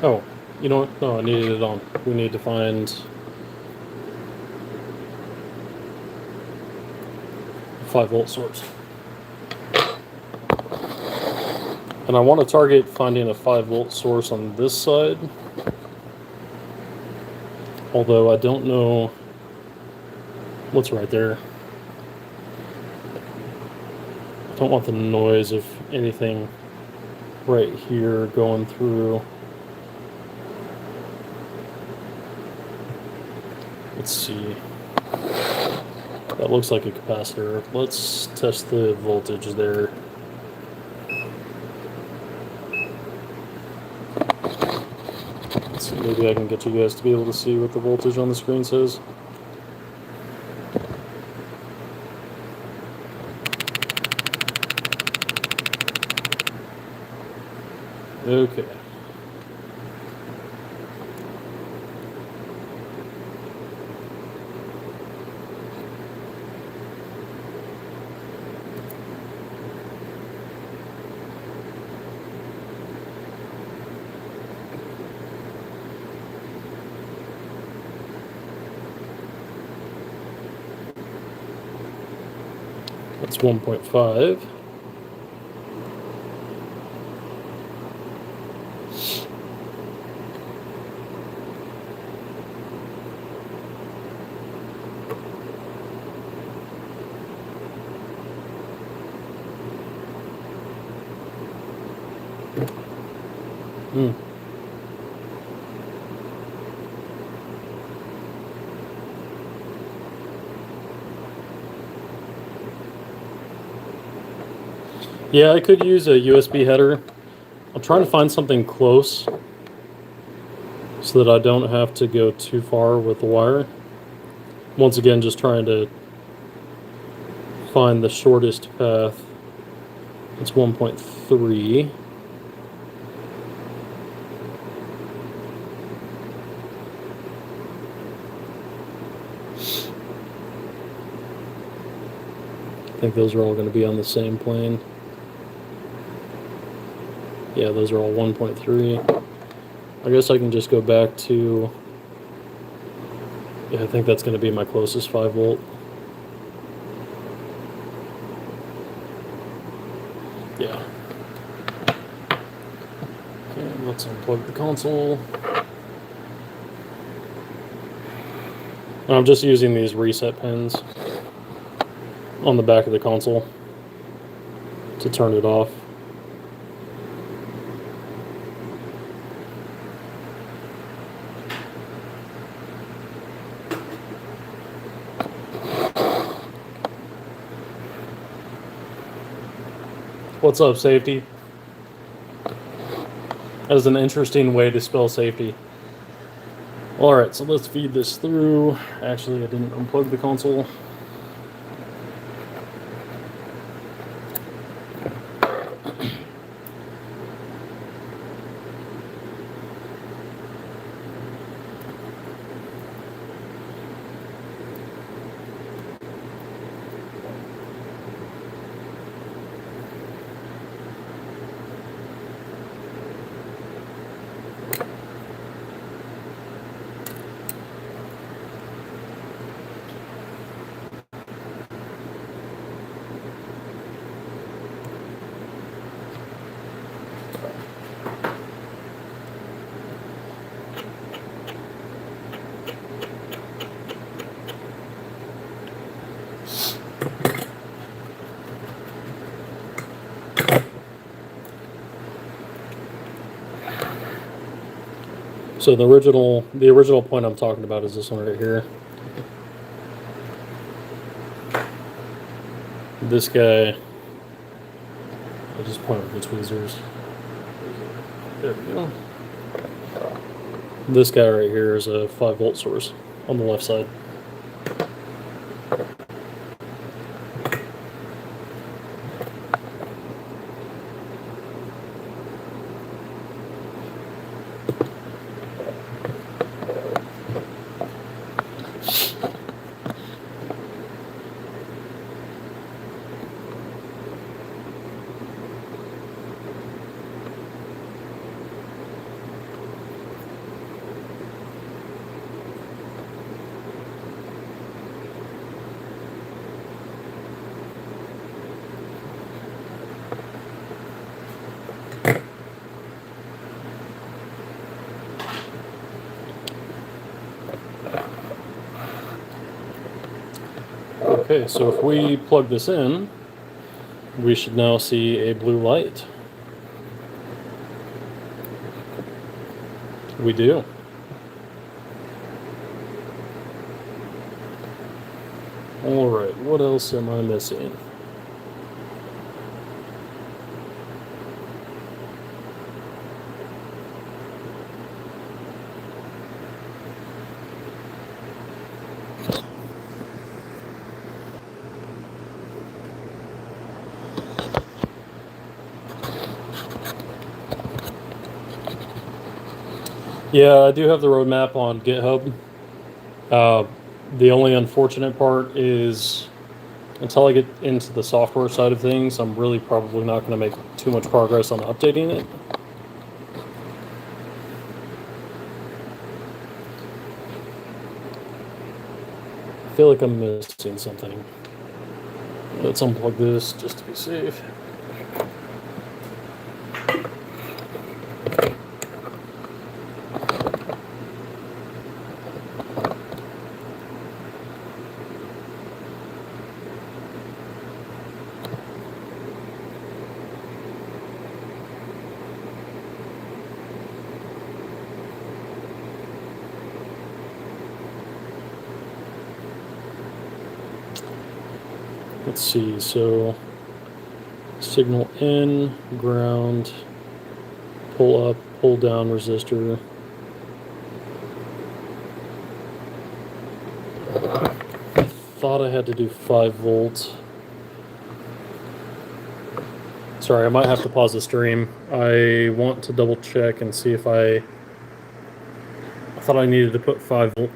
Speaker 1: Oh, you know what? No, I needed it on. We need to find a 5-volt source. And I want to target finding a 5-volt source on this side. Although I don't know what's right there. I don't want the noise of anything right here going through. Let's see. That looks like a capacitor. Let's test the voltage there. Let's see, maybe I can get you guys to be able to see what the voltage on the screen says. Okay. That's 1.5. Hmm. Yeah, I could use a USB header. I'm trying to find something close so that I don't have to go too far with the wire. Once again, just trying to find the shortest path. It's 1.3. I think those are all going to be on the same plane. Yeah, those are all 1.3. I guess I can just go back to... Yeah, I think that's going to be my closest 5-volt. Yeah. Okay, let's unplug the console. I'm just using these reset pins on the back of the console to turn it off. What's up, safety? That is an interesting way to spell safety. Alright, so let's feed this through. Actually, I didn't unplug the console. So the original point I'm talking about is this one right here. This guy, I'll just point with the tweezers. There we go. This guy right here is a 5-volt source on the left side. Okay, so if we plug this in, we should now see a blue light. We do. Alright, what else am I missing? Yeah, I do have the roadmap on GitHub. The only unfortunate part is until I get into the software side of things, I'm really probably not going to make too much progress on updating it. I feel like I'm missing something. Let's unplug this just to be safe. Let's see, so signal in, ground, pull up, pull down resistor. I thought I had to do 5 volts. Sorry, I might have to pause the stream. I want to double check and see if I thought I needed to put 5 volt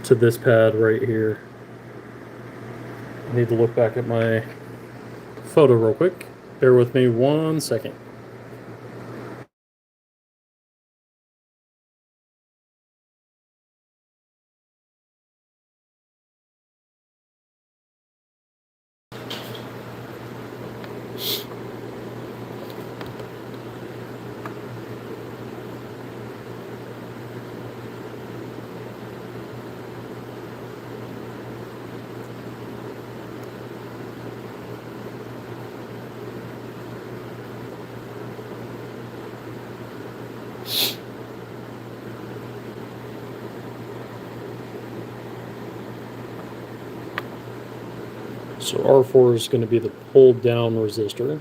Speaker 1: to this pad right here. I need to look back at my photo real quick. Bear with me 1 second. So R4 is going to be the pull down resistor.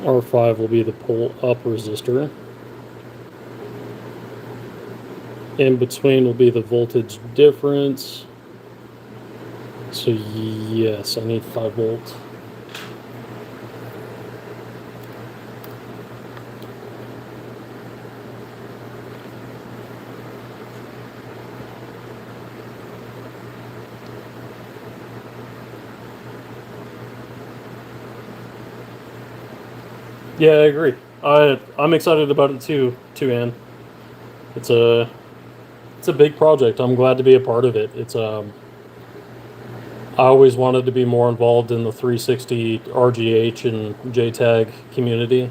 Speaker 1: R5 will be the pull up resistor. In between will be the voltage difference. So yes, I need 5 volt. Yeah, I agree. I'm excited about it too, Ann. It's a big project. I'm glad to be a part of it. I always wanted to be more involved in the 360 RGH and JTAG community.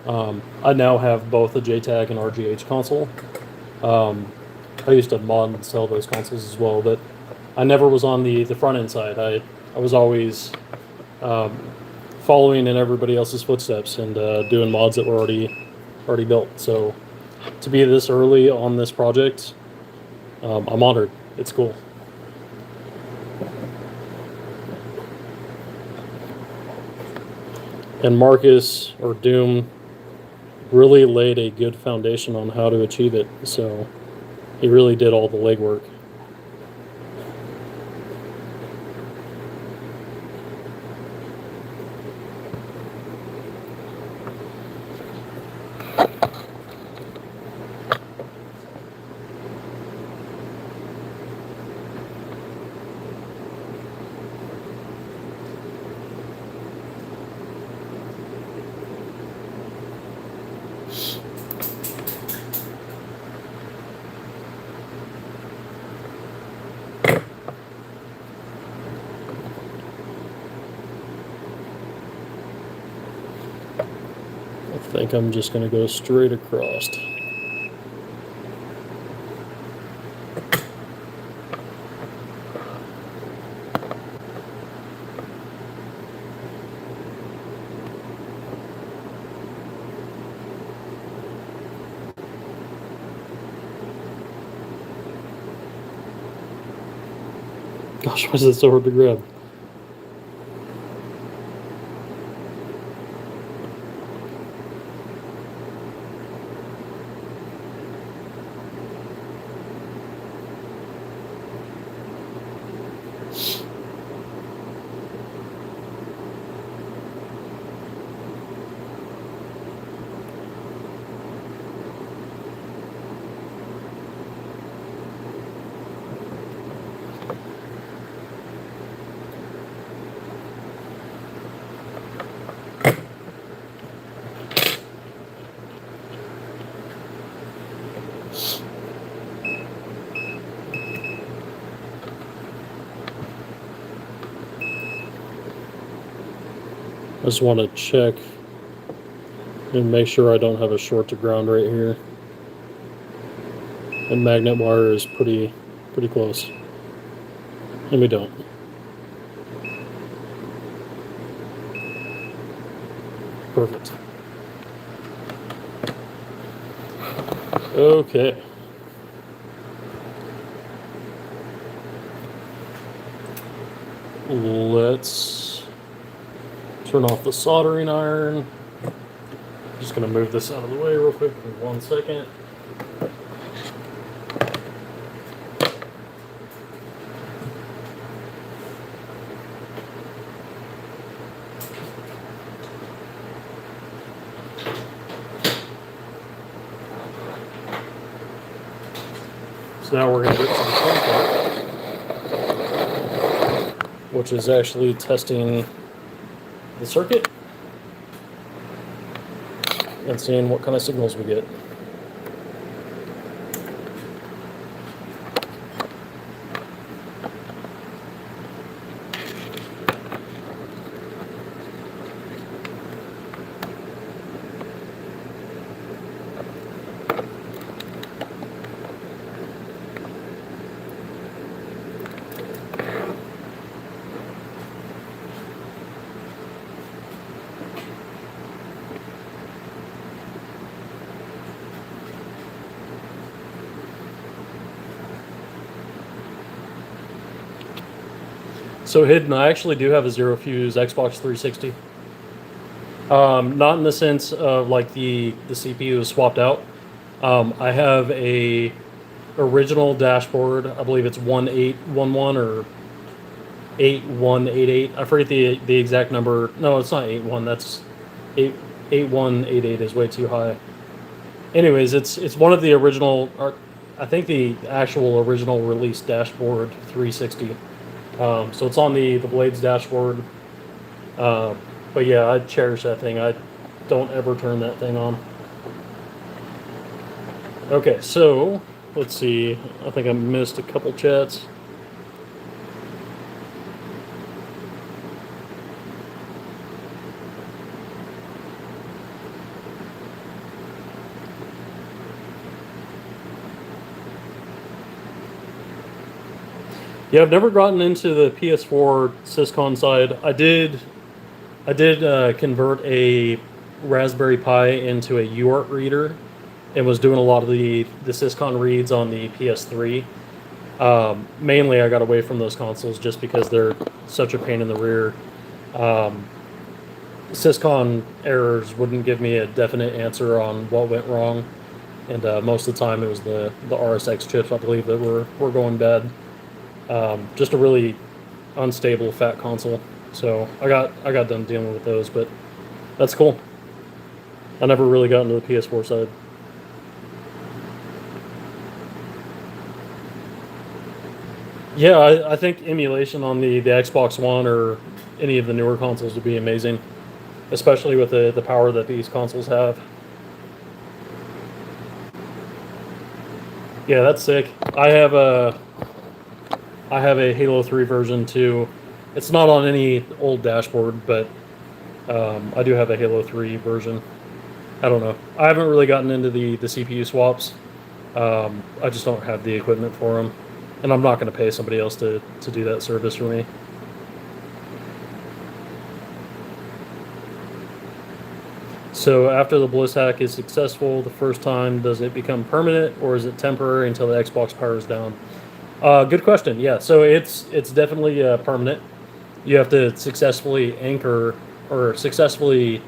Speaker 1: I now have both a JTAG and RGH console. I used to mod and sell those consoles as well, but I never was on the front end side. I was always following in everybody else's footsteps and doing mods that were already already built. So to be this early on this project, I'm honored. It's cool. And Marcus, or Doom, really laid a good foundation on how to achieve it. So he really did all the legwork. I think I'm just going to go straight across. Gosh, why is it so hard to grab? I just want to check and make sure I don't have a short to ground right here. And magnet wire is pretty close. And we don't. Perfect. Okay. Let's turn off the soldering iron. Just going to move this out of the way real quick for 1 second. So now we're going to get to the fun part, which is actually testing the circuit and seeing what kind of signals we get. So hidden, I actually do have a zero fuse Xbox 360. Not in the sense of like the CPU is swapped out. I have a original dashboard. I believe it's 1811 or 8188. I forget the exact number. No, it's not 81. That's 8188 is way too high. Anyways, it's one of the original, or I think the actual original release dashboard 360. So it's on the Blades dashboard. But yeah, I cherish that thing. I don't ever turn that thing on. Okay, so let's see. I think I missed a couple chats. Yeah, I've never gotten into the PS4 Syscon side. I did convert a Raspberry Pi into a UART reader and was doing a lot of the Syscon reads on the PS3. Mainly, I got away from those consoles just because they're such a pain in the rear. Syscon errors wouldn't give me a definite answer on what went wrong, and most of the time it was the RSX chips, I believe, that were going bad. Just a really unstable fat console. So I got done dealing with those, but that's cool. I never really got into the PS4 side. Yeah, I think emulation on the Xbox One or any of the newer consoles would be amazing, especially with the power that these consoles have. Yeah, that's sick. I have a Halo 3 version too. It's not on any old dashboard, but I do have a Halo 3 version. I don't know. I haven't really gotten into the CPU swaps. I just don't have the equipment for them, and I'm not going to pay somebody else to do that service for me. So after the Bliss hack is successful the first time, does it become permanent or is it temporary until the Xbox powers down? Good question. Yeah, so it's definitely permanent. You have to successfully anchor or successfully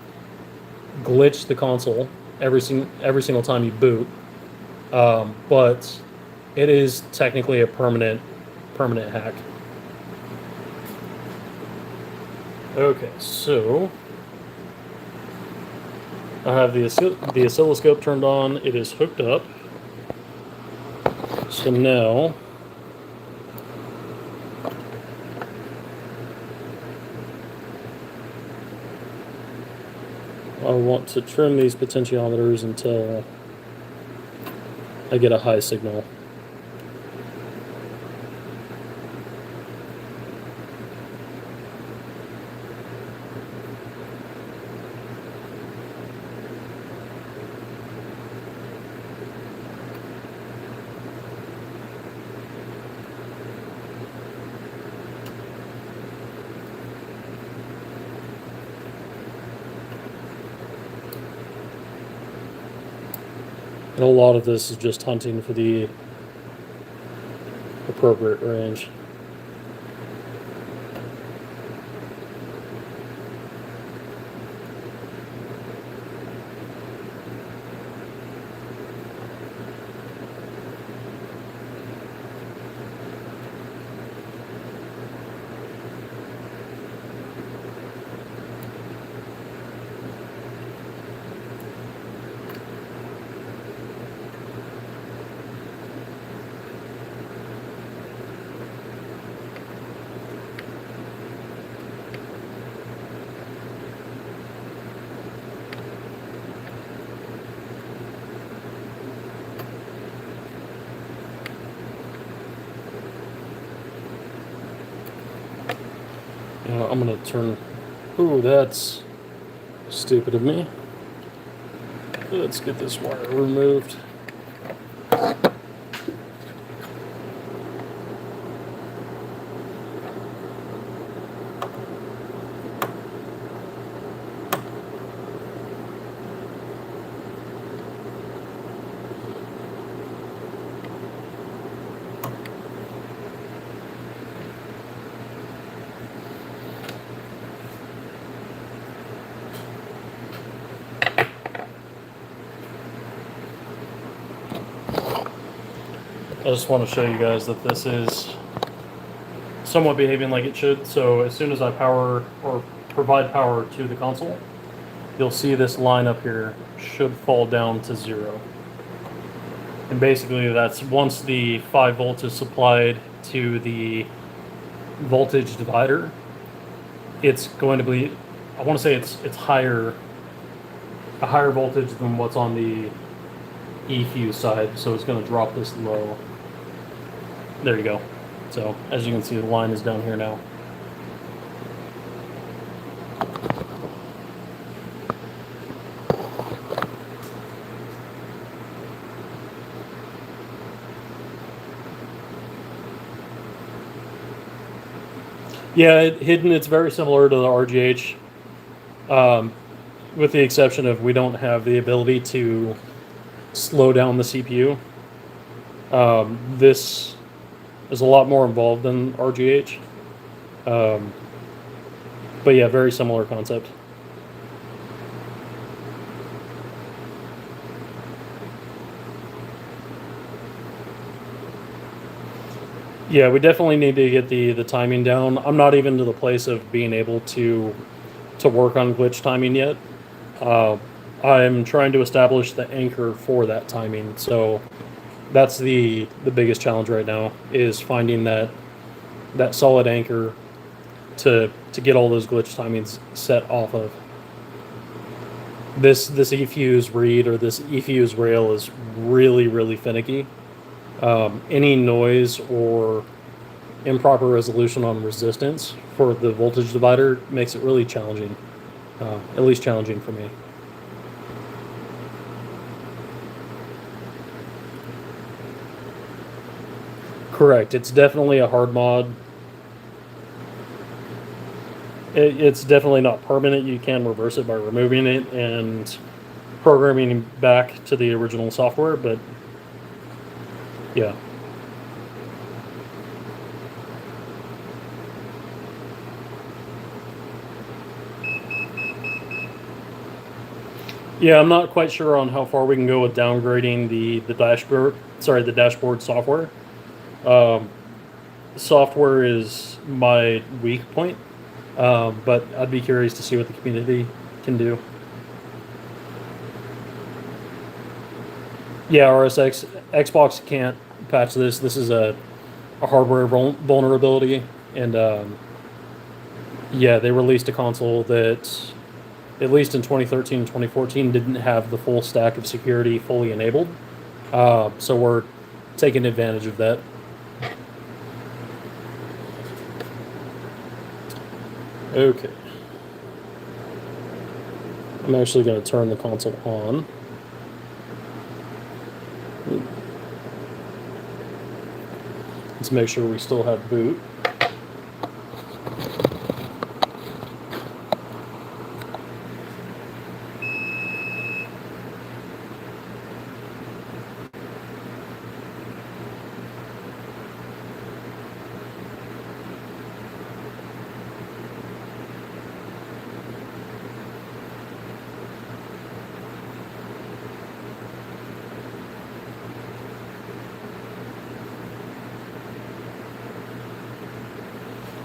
Speaker 1: glitch the console every single time you boot. But it is technically a permanent hack. Okay, so I have the oscilloscope turned on. It is hooked up. So now I want to trim these potentiometers until I get a high signal. And a lot of this is just hunting for the appropriate range. I'm going to turn... Ooh, that's stupid of me. Let's get this wire removed. I just want to show you guys that this is somewhat behaving like it should. So as soon as I power or provide power to the console, you'll see this line up here should fall down to 0. And basically that's once the 5 volts is supplied to the voltage divider, it's going to be, I want to say it's a higher voltage than what's on the E-fuse side, so it's going to drop this low. There you go. So as you can see, the line is down here now. Yeah, hidden, it's very similar to the RGH. with the exception of we don't have the ability to slow down the CPU. This is a lot more involved than RGH. But yeah, very similar concept. Yeah, we definitely need to get the timing down. I'm not even to the place of being able to work on glitch timing yet. I'm trying to establish the anchor for that timing. So that's the biggest challenge right now, is finding that solid anchor to get all those glitch timings set off of. This eFuse read or this eFuse rail is really finicky. Any noise or improper resolution on resistance for the voltage divider makes it really challenging, at least challenging for me. Correct. It's definitely a hard mod. It's definitely not permanent. You can reverse it by removing it and programming back to the original software, but yeah. Yeah, I'm not quite sure on how far we can go with downgrading the dashboard software. Software is my weak point, but I'd be curious to see what the community can do. Yeah, RSX Xbox can't patch this. This is a hardware vulnerability, and yeah, they released a console that, at least in 2013 and 2014, didn't have the full stack of security fully enabled. So we're taking advantage of that. Okay. I'm actually going to turn the console on. Let's make sure we still have boot.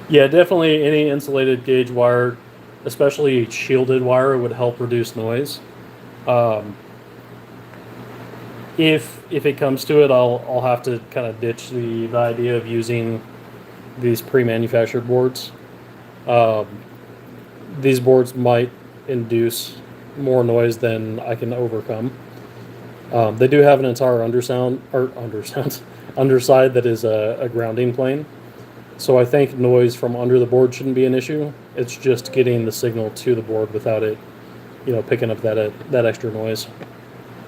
Speaker 1: Yeah, definitely any insulated gauge wire, especially shielded wire, would help reduce noise. If it comes to it, I'll have to kind of ditch the idea of using these pre-manufactured boards. These boards might induce more noise than I can overcome. They do have an entire underside that is a grounding plane. So I think noise from under the board shouldn't be an issue. It's just getting the signal to the board without it, picking up that extra noise.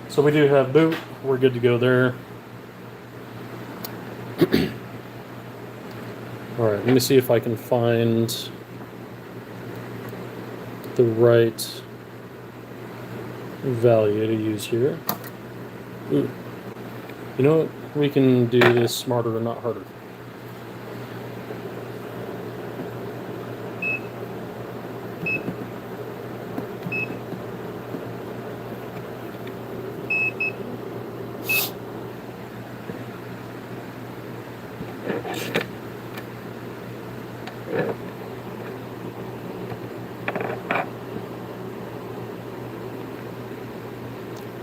Speaker 1: So we do have boot. We're good to go there. All right, let me see if I can find the right value to use here. Ooh. You know what? We can do this smarter and not harder.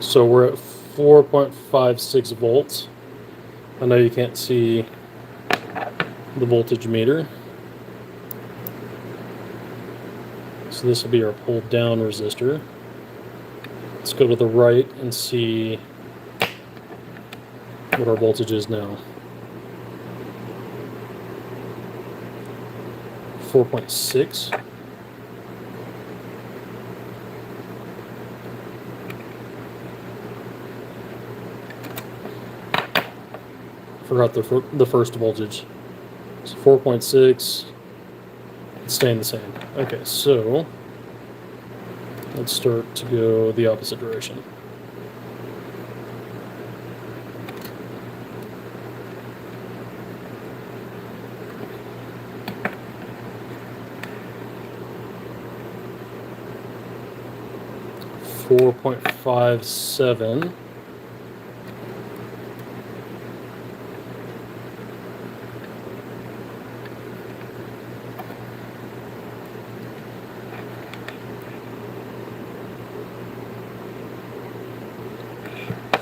Speaker 1: So we're at 4.56 volts. I know you can't see the voltage meter. So this will be our pulled down resistor. Let's go to the right and see what our voltage is now. 4.6. Forgot the first voltage. So 4.6. It's staying the same. Okay, so Let's start to go the opposite direction. .57.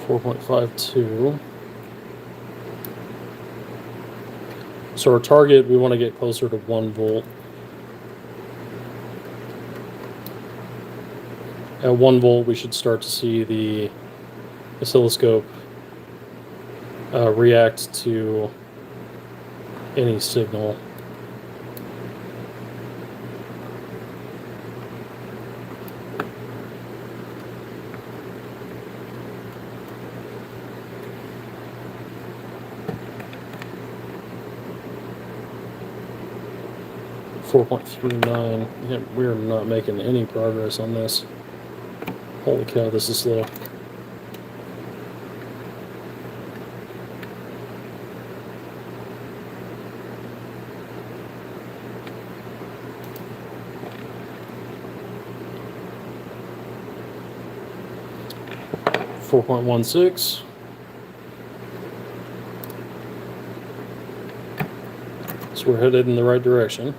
Speaker 1: .52. So our target, we want to get closer to 1 volt. At 1 volt, we should start to see the oscilloscope react to any signal. .39. Yeah, we're not making any progress on this. Holy cow, this is slow. .16. So we're headed in the right direction.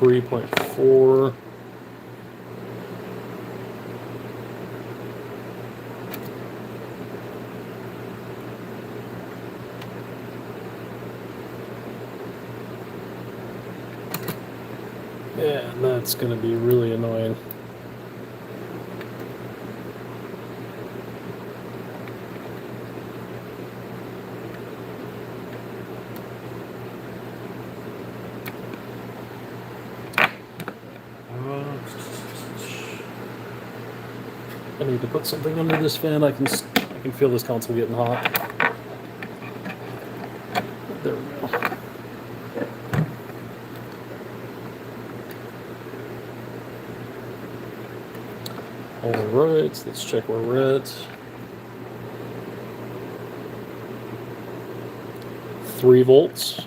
Speaker 1: .4. Yeah, that's going to be really annoying. I need to put something under this fan. I can feel this console getting hot. There we go. All right, let's check where we're at. 3 volts.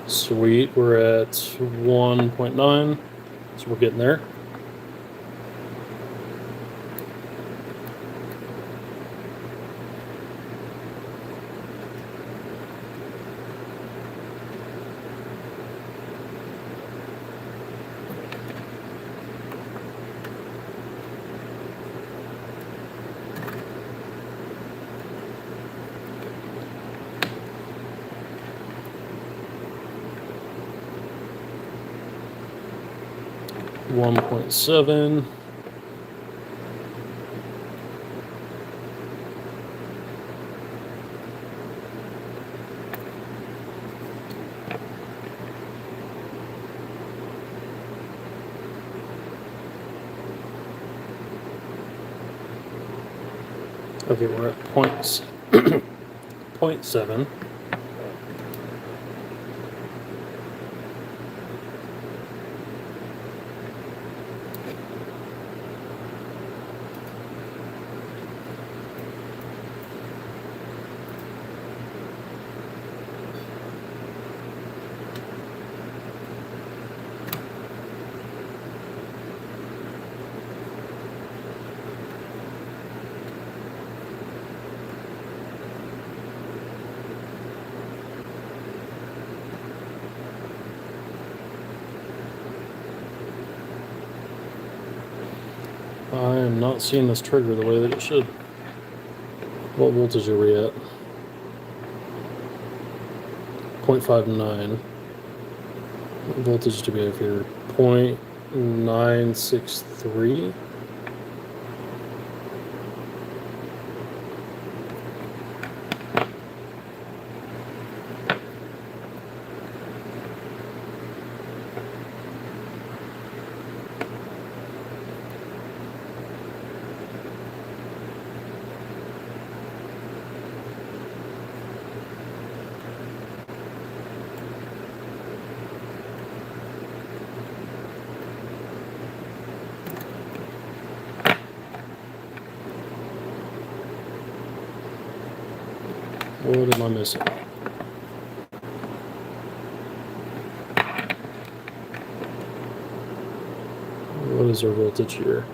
Speaker 1: Sweet, we're at 1.9, so we're getting there. .7. Okay, we're at .7. I am not seeing this trigger the way that it should. What voltage are we at? 0.59. What voltage do we have here? 0.963. What am I missing? What is our voltage here?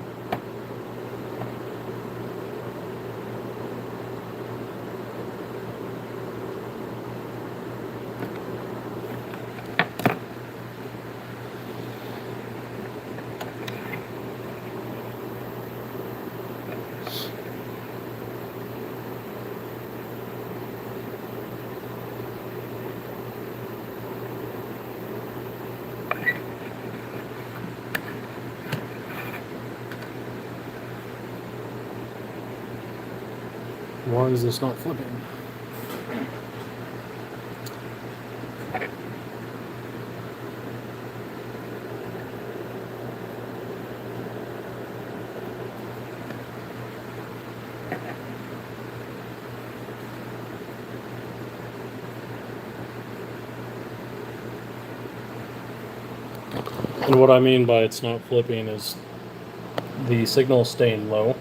Speaker 1: Why is this not flipping? And what I mean by it's not flipping is the signal is staying low.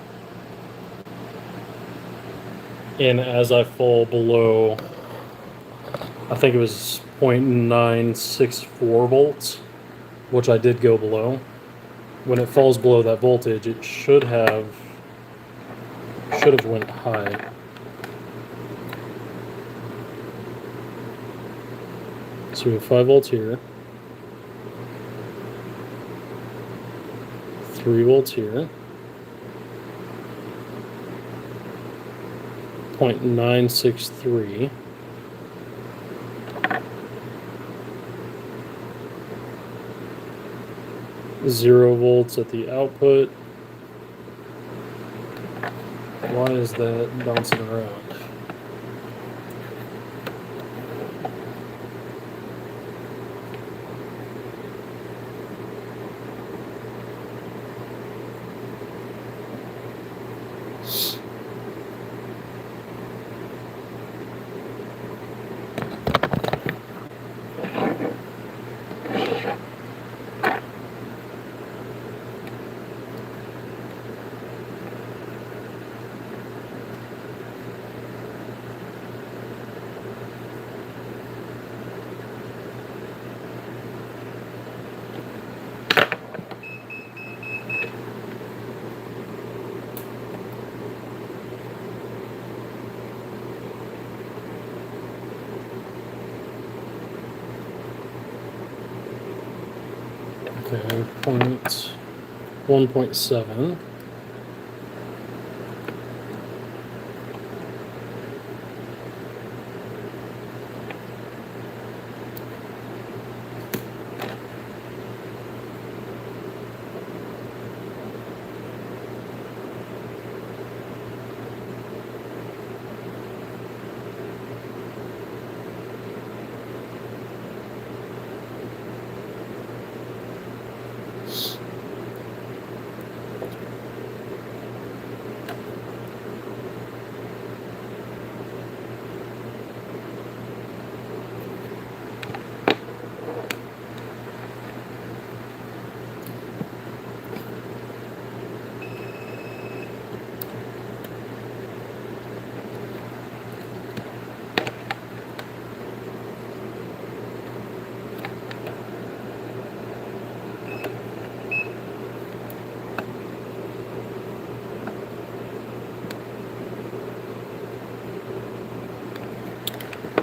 Speaker 1: And as I fall below, I think it was 0.964 volts, which I did go below. When it falls below that voltage, it should have went high. So we have 5 volts here, 3 volts here, 0.963. Zero volts at the output. Why is that bouncing around? Okay, 1.7.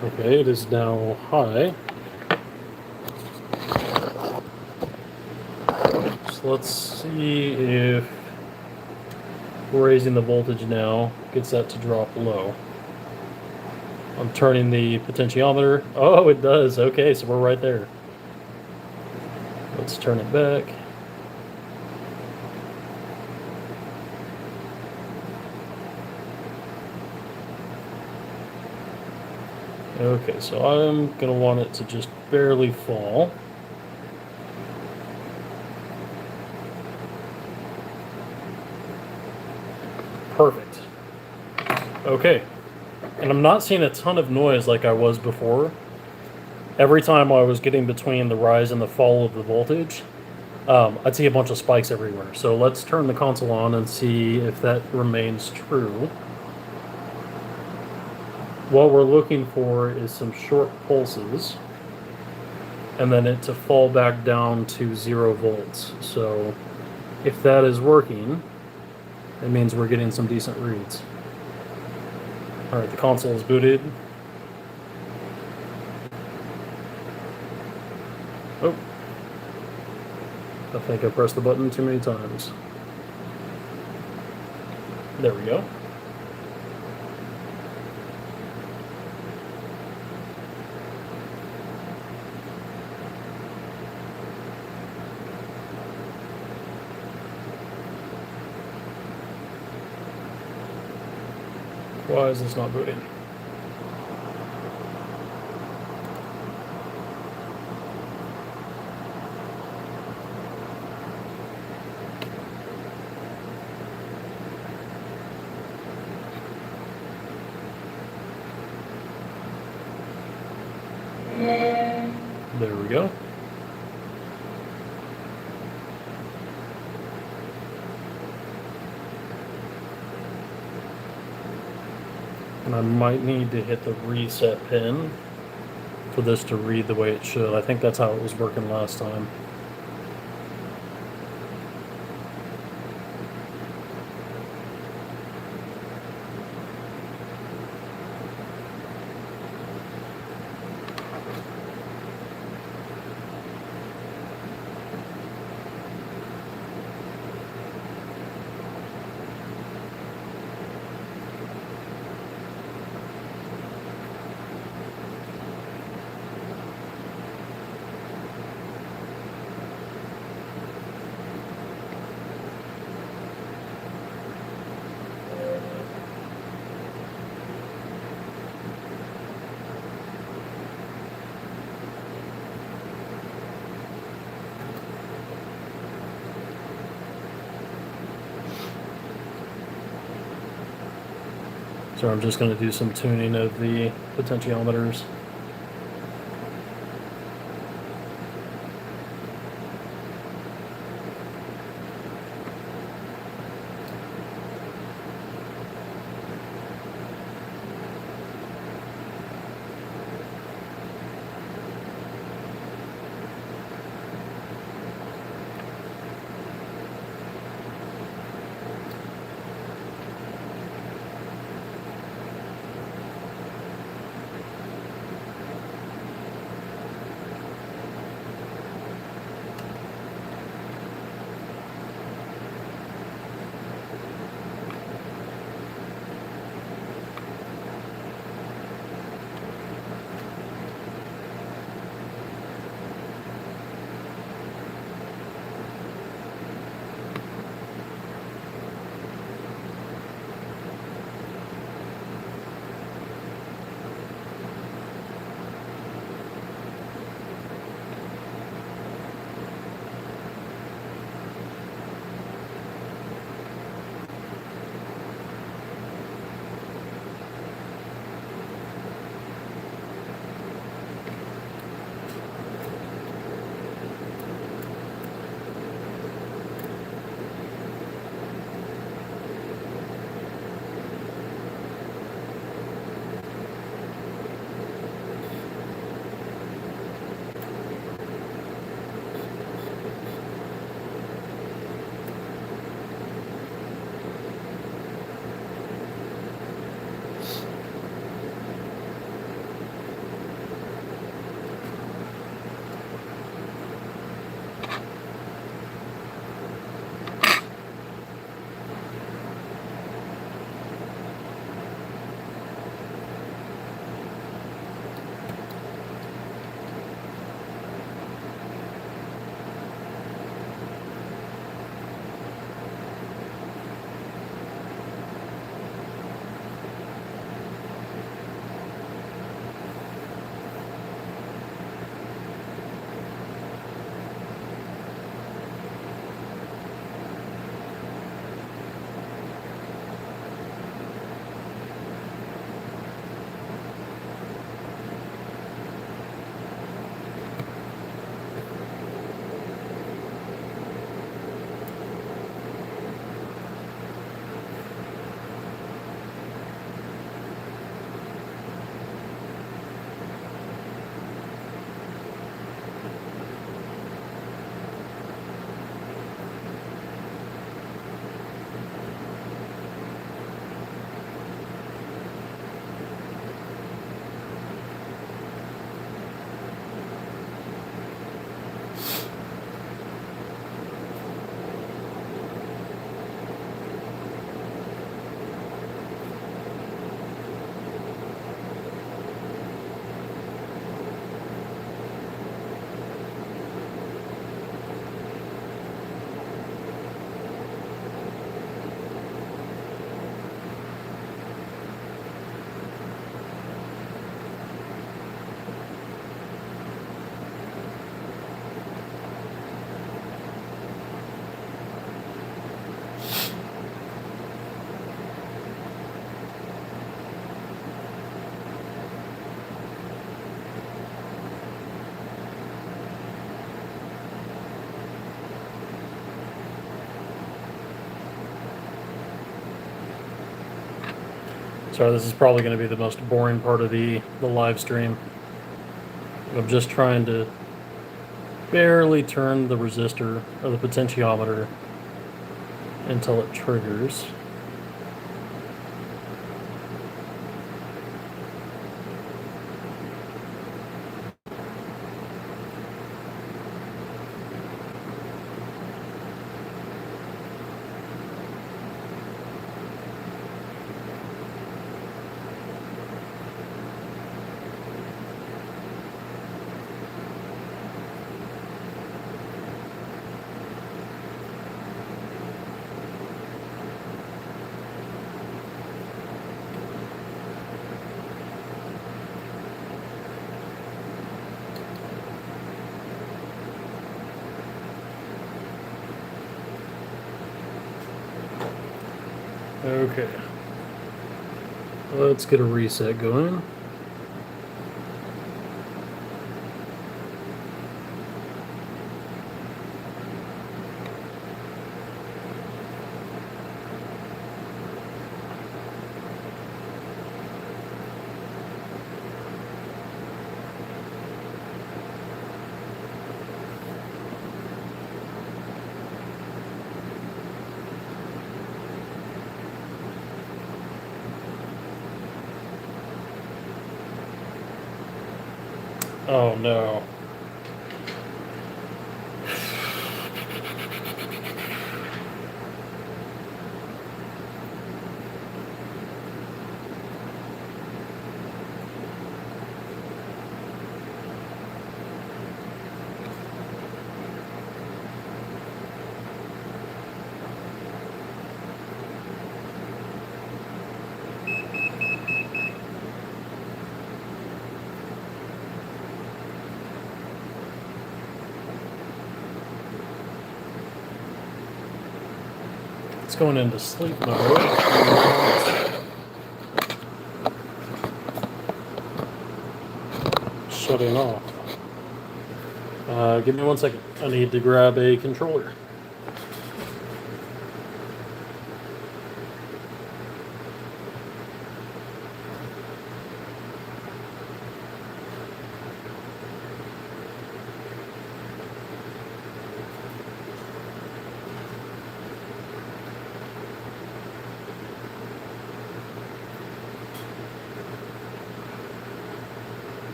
Speaker 1: Okay, it is now high. So let's see if raising the voltage now gets that to drop low. I'm turning the potentiometer. Oh, it does. Okay, so we're right there. Let's turn it back. Okay, so I'm going to want it to just barely fall. Perfect. Okay. And I'm not seeing a ton of noise like I was before. Every time I was getting between the rise and the fall of the voltage, I'd see a bunch of spikes everywhere. So let's turn the console on and see if that remains true. What we're looking for is some short pulses, and then it to fall back down to 0 volts. So if that is working, it means we're getting some decent reads. All right, the console is booted. Oh, I think I pressed the button too many times. There we go. Why is this not booting? There we go. And I might need to hit the reset pin for this to read the way it should. I think that's how it was working last time. So I'm just going to do some tuning of the potentiometers. Sorry, this is probably going to be the most boring part of the live stream. I'm just trying to barely turn the resistor or the potentiometer until it triggers. Okay. Let's get a reset going. Oh no. It's going into sleep mode. Shutting off. Give me 1 second. I need to grab a controller.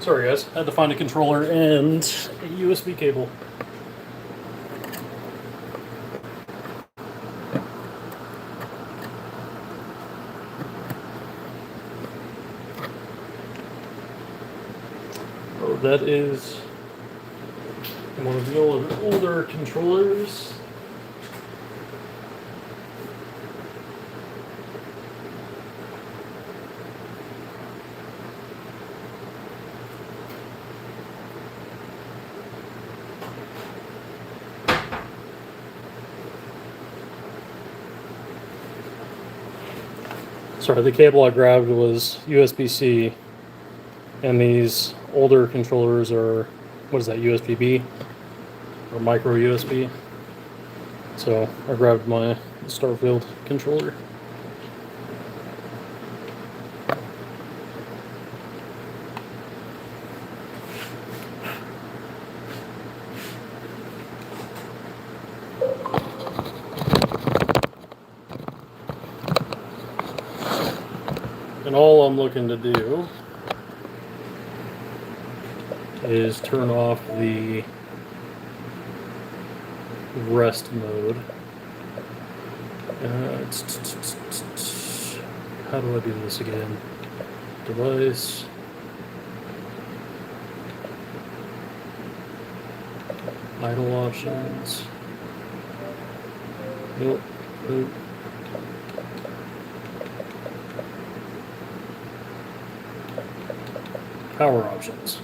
Speaker 1: Sorry guys, I had to find a controller and a USB cable. Oh, that is one of the older controllers. Sorry, the cable I grabbed was USB-C, and these older controllers are, what is that, USB-B? Or micro USB? So I grabbed my Starfield controller. And all I'm looking to do is turn off the rest mode. How do I do this again? Device. Idle options. Nope. Nope. Power options.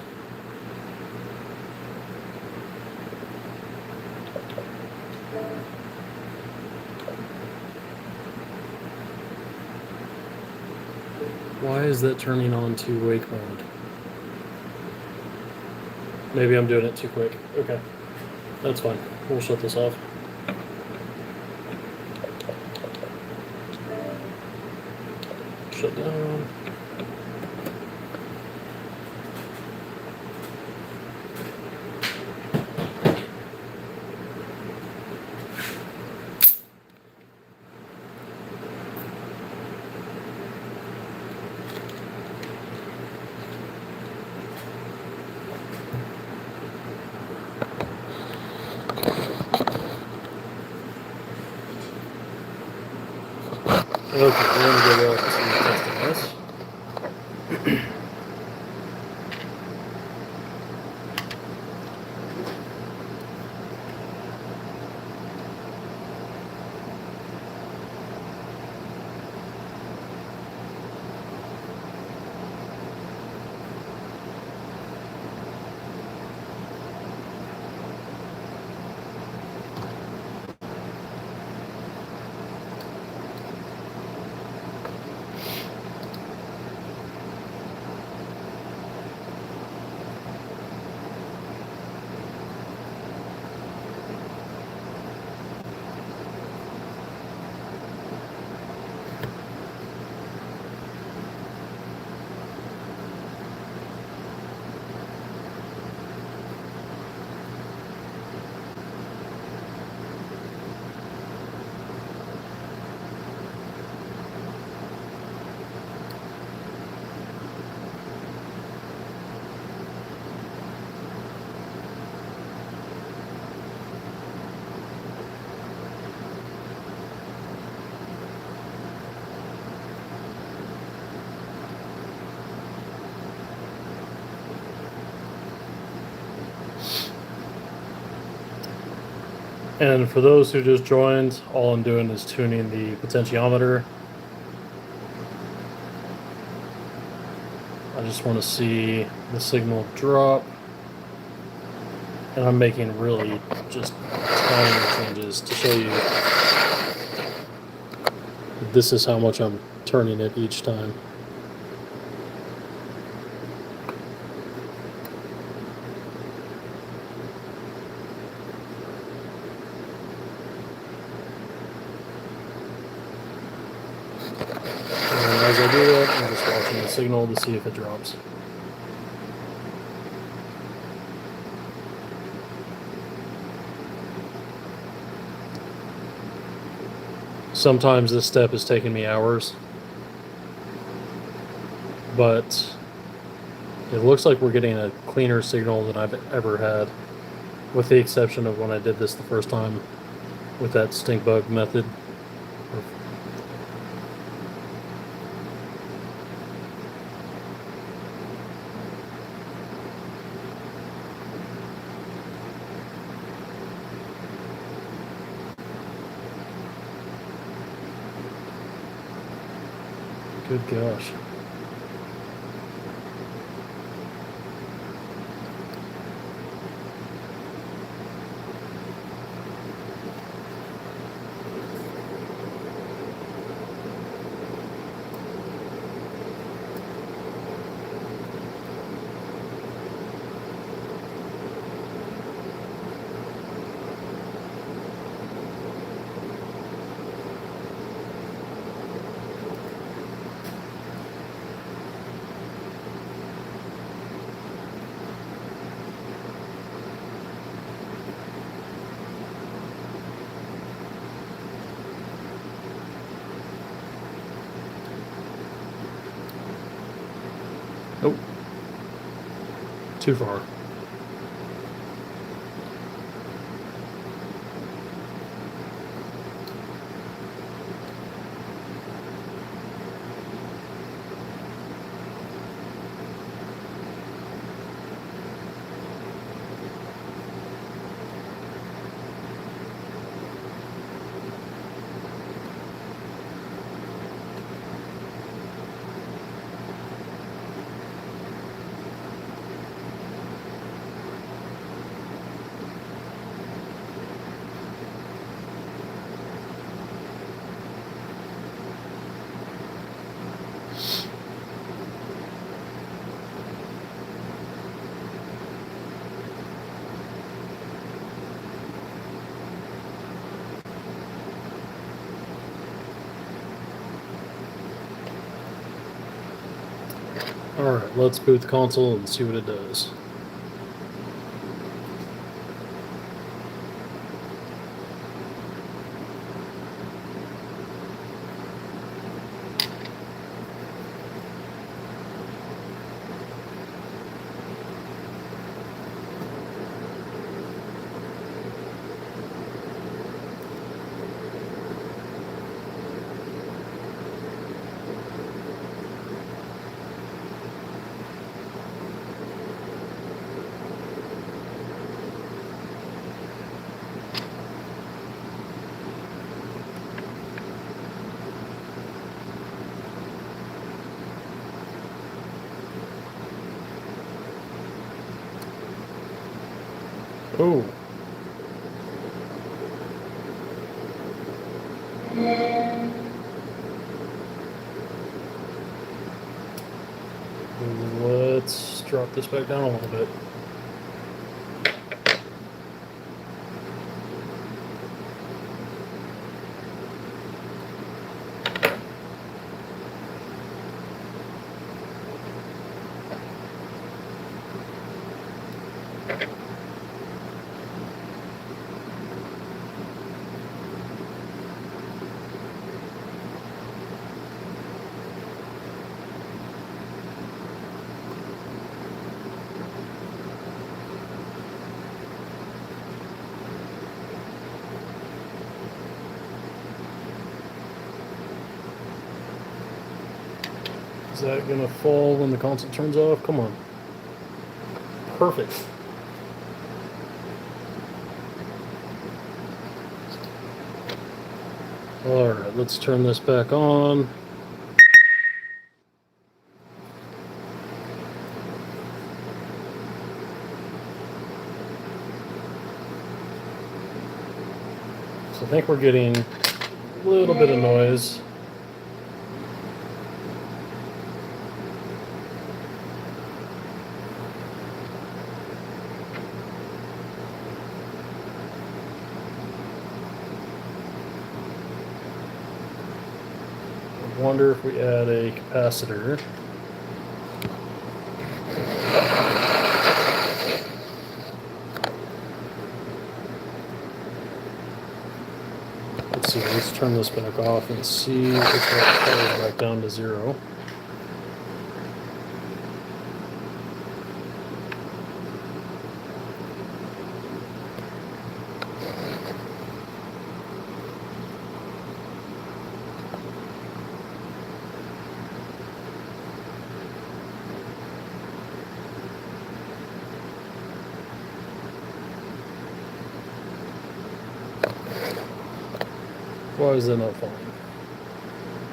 Speaker 1: Why is that turning on to wake mode? Maybe I'm doing it too quick. Okay. That's fine. We'll shut this off. Shut down. Okay, we're going to go back to testing this. And for those who just joined, all I'm doing is tuning the potentiometer. I just want to see the signal drop. And I'm making really just tiny changes to show you this is how much I'm turning it each time. And as I do that, I'm just watching the signal to see if it drops. Sometimes this step is taking me hours, but it looks like we're getting a cleaner signal than I've ever had, with the exception of when I did this the first time with that stink bug method. Good gosh. Too far. Alright, let's boot the console and see what it does. Oh. Let's drop this back down a little bit. Is that gonna fall when the console turns off? Come on. Perfect. Alright, let's turn this back on. So I think we're getting a little bit of noise. I wonder if we add a capacitor. Let's see, let's turn this back off and see if that goes back down to 0. Why is that not falling?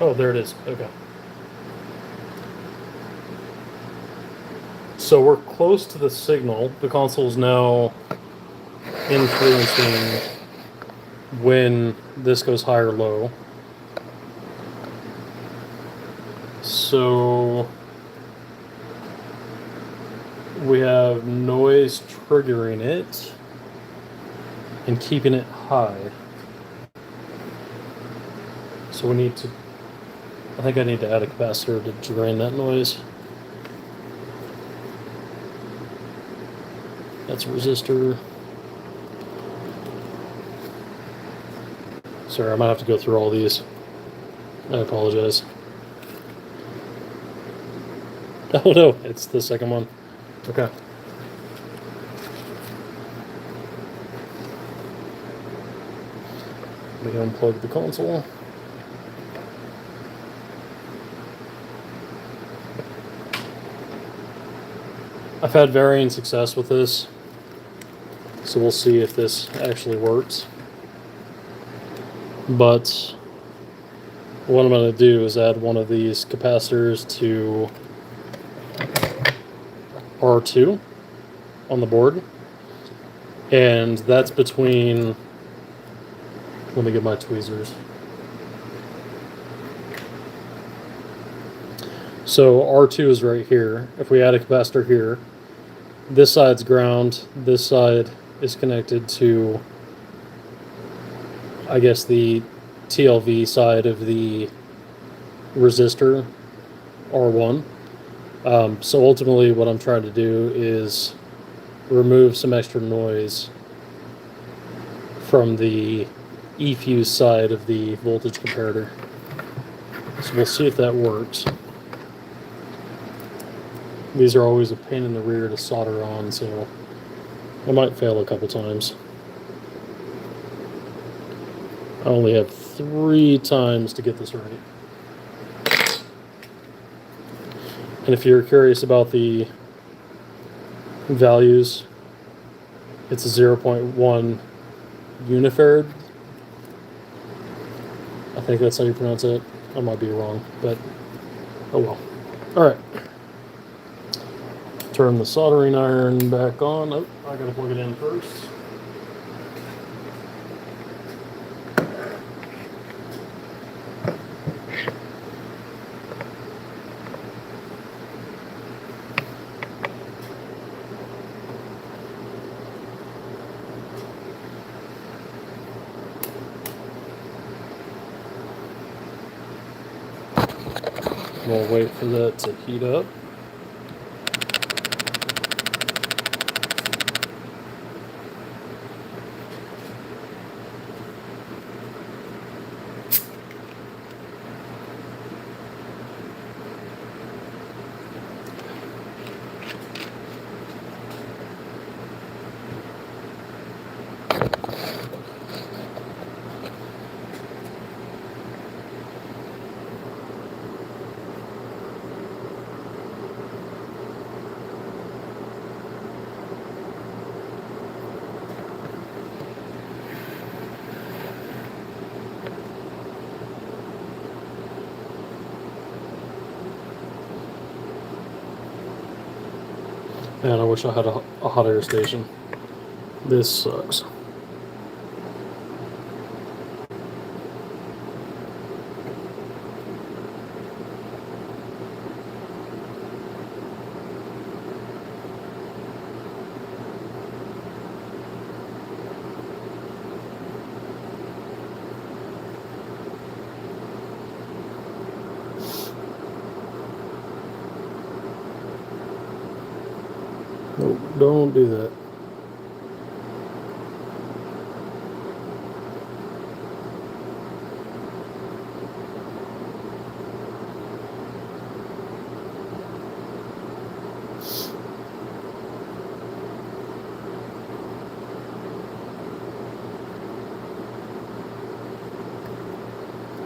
Speaker 1: Oh, there it is. Okay. So we're close to the signal. The console is now influencing when this goes high or low. So we have noise triggering it and keeping it high. So we need to, I think I need to add a capacitor to drain that noise. That's a resistor. Sorry, I might have to go through all these. I apologize. Oh no, it's the second one. Okay. Let me unplug the console. I've had varying success with this, so we'll see if this actually works. But what I'm going to do is add one of these capacitors to R2 on the board, and that's between, let me get my tweezers. So R2 is right here. If we add a capacitor here, this side's ground, this side is connected to, I guess, the TLV side of the resistor, R1. So ultimately what I'm trying to do is remove some extra noise from the E-fuse side of the voltage comparator. So we'll see if that works. These are always a pain in the rear to solder on, so I might fail a couple times. I only have 3 times to get this right. And if you're curious about the values, it's a 0.1 unifarad. I think that's how you pronounce it. I might be wrong, but oh well. Alright. Turn the soldering iron back on. Oh, I gotta plug it in first. We'll wait for that to heat up. Man, I wish I had a hot air station. This sucks. Nope, don't do that.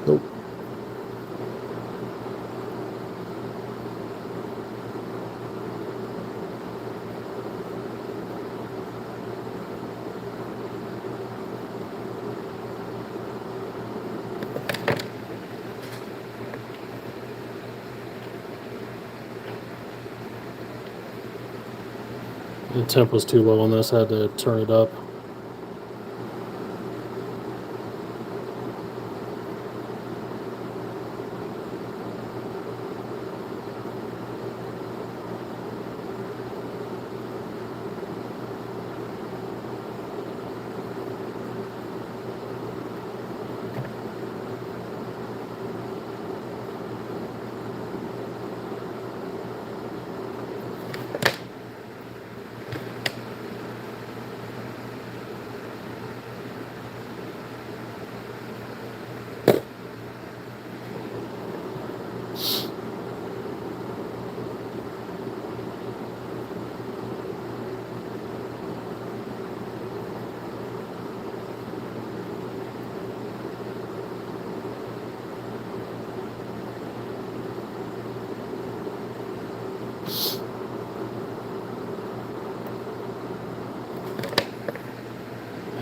Speaker 1: Nope. The temp was too low on this, I had to turn it up.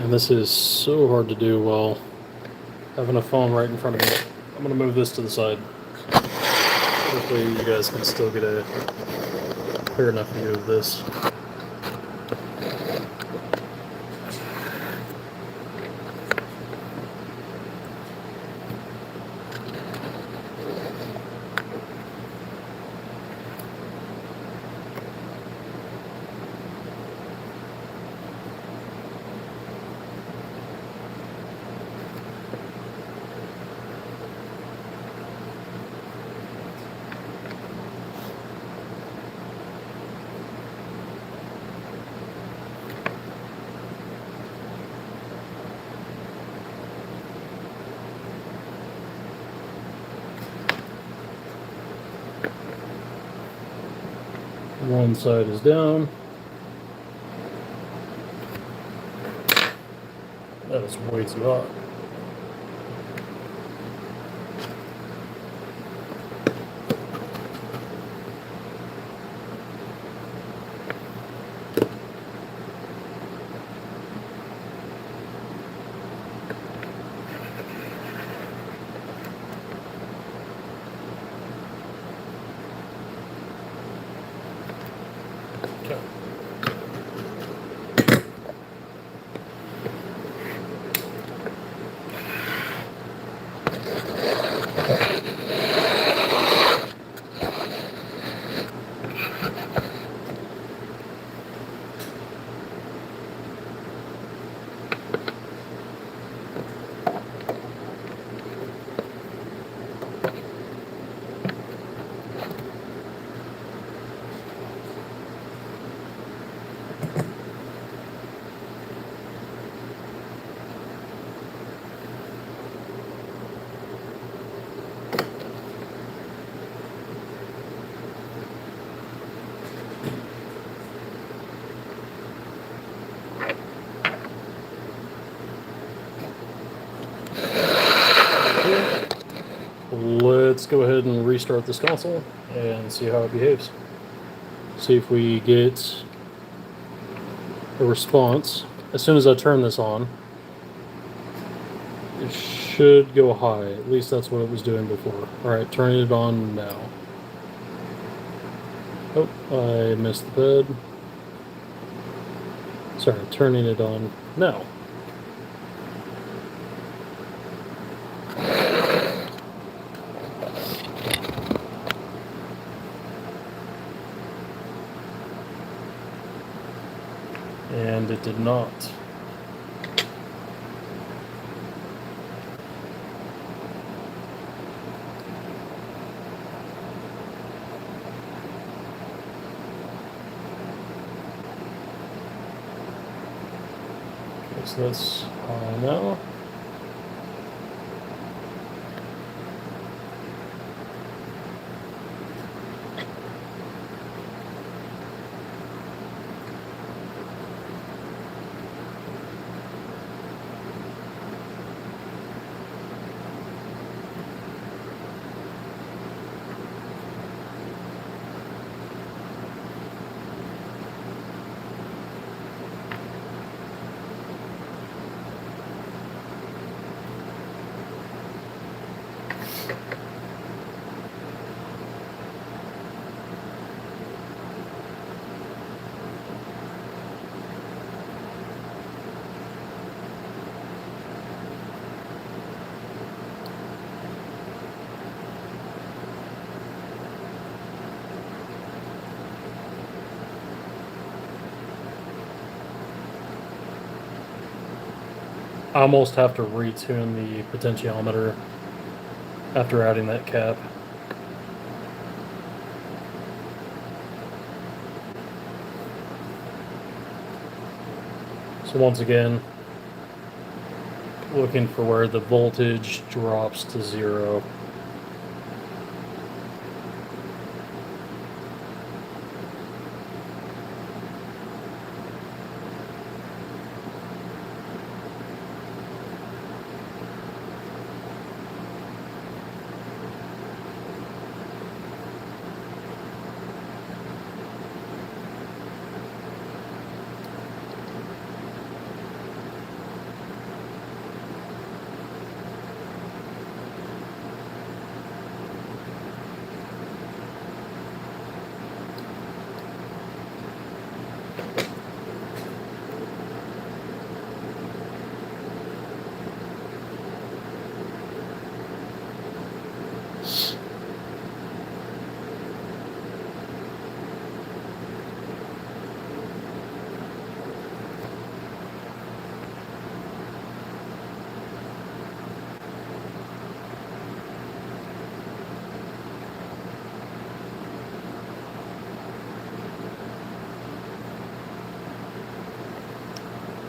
Speaker 1: And this is so hard to do while having a phone right in front of me. I'm going to move this to the side. Hopefully you guys can still get a clear enough view of this. One side is down. That is way too hot. Okay. Let's go ahead and restart this console and see how it behaves. See if we get a response. As soon as I turn this on, it should go high. At least that's what it was doing before. Alright, turning it on now. Oh, I missed the bed. Sorry, turning it on now. And it did not. Okay, so that's high now. I almost have to retune the potentiometer after adding that cap. So once again, looking for where the voltage drops to 0.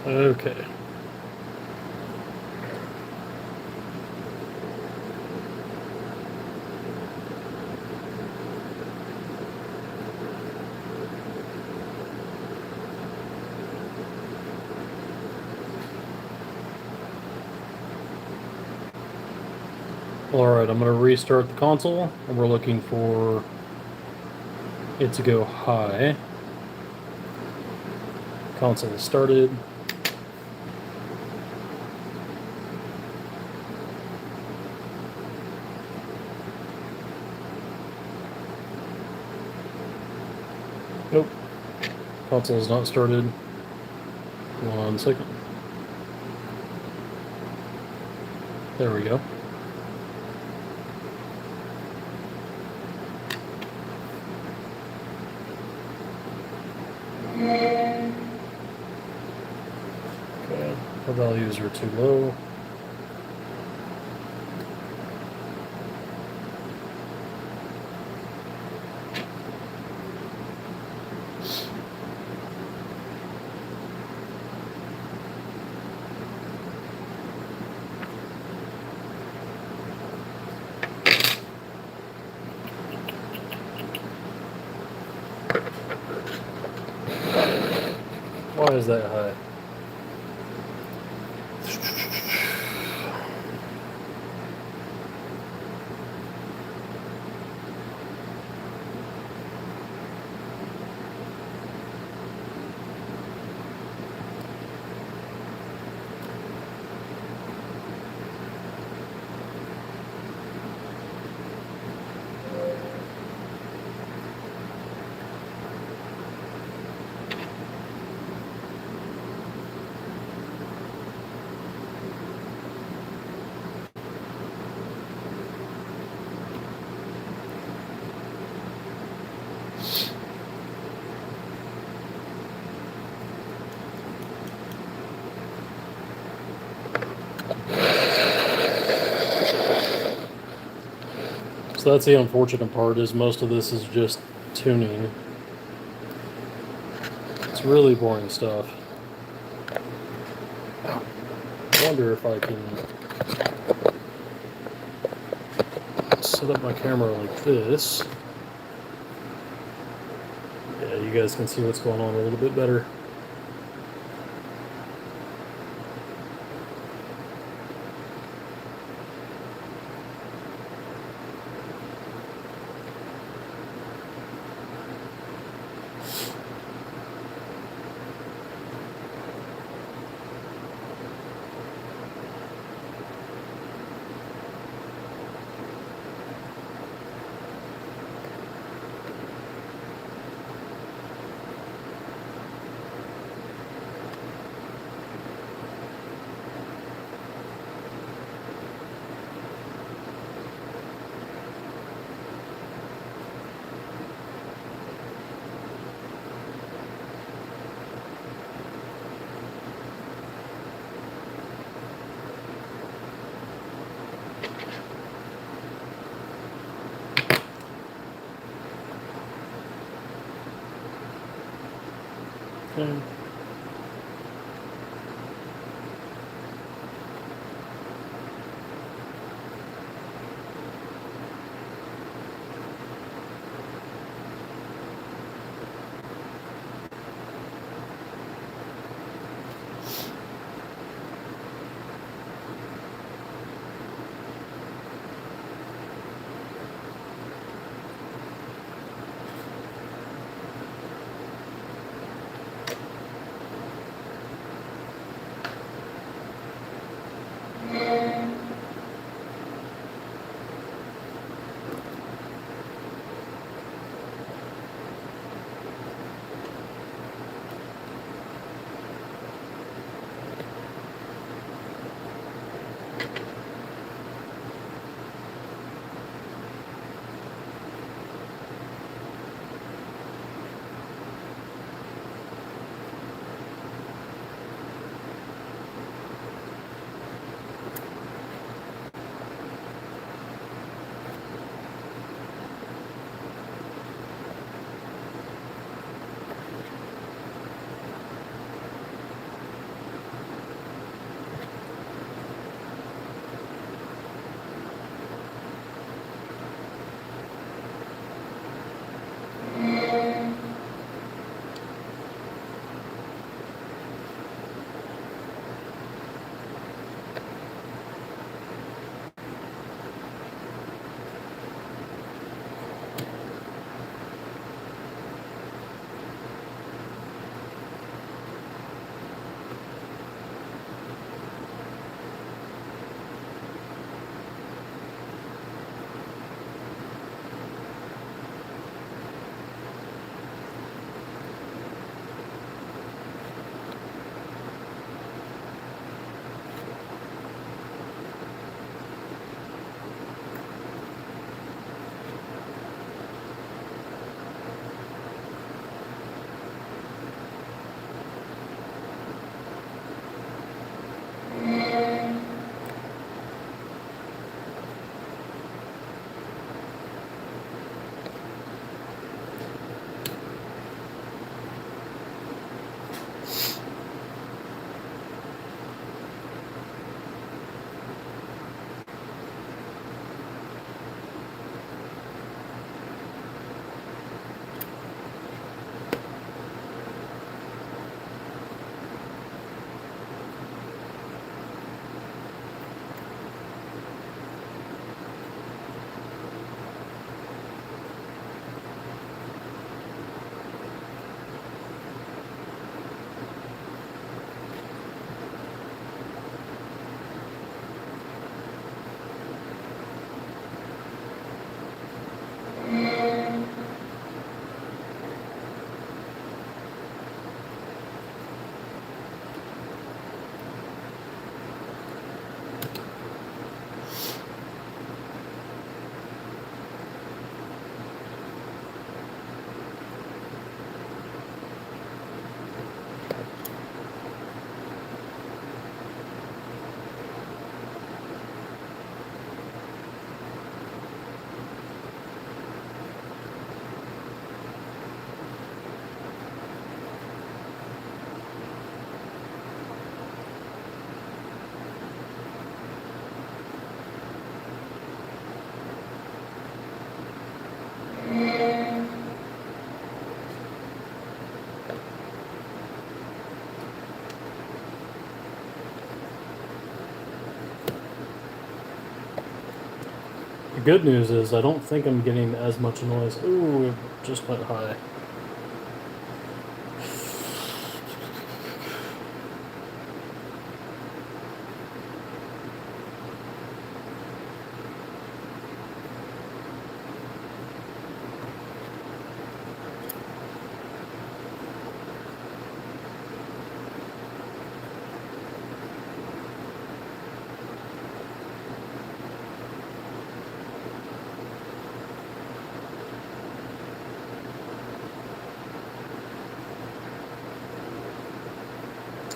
Speaker 1: Okay. Alright, I'm going to restart the console, and we're looking for it to go high. Console is started. Nope. Console is not started. 1 second. There we go. Okay, the values are too low. Why is that high? So that's the unfortunate part, is most of this is just tuning. It's really boring stuff. I wonder if I can set up my camera like this. Yeah, you guys can see what's going on a little bit better. Okay. The good news is I don't think I'm getting as much noise. Ooh, it just went high.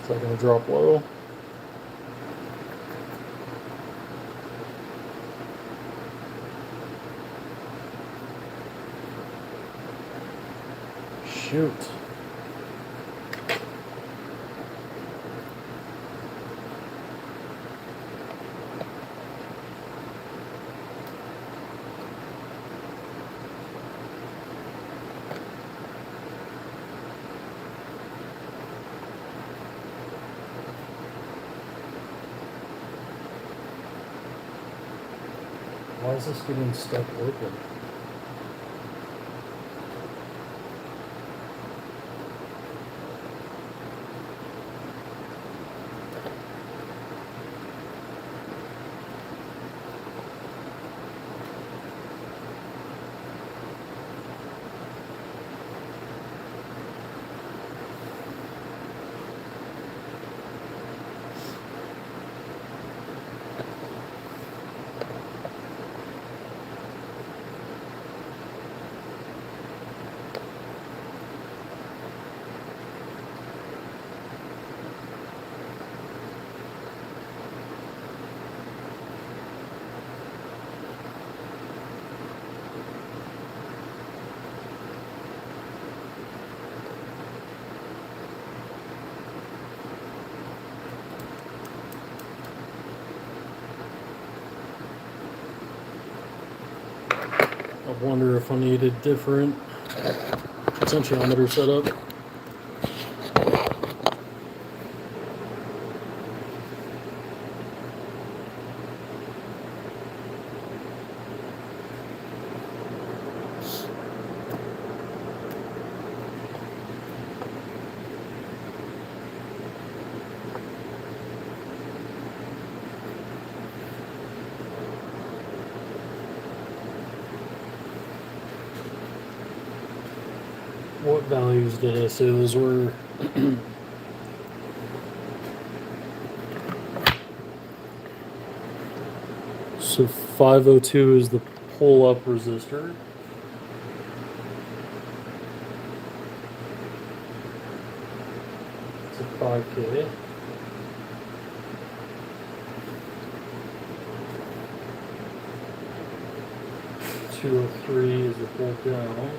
Speaker 1: Is that going to drop low? Shoot. Why is this getting stuck open? I wonder if I need a different potentiometer setup. What values did I say those were? So 502 is the pull-up resistor. It's a 5K. .203 is the pull down.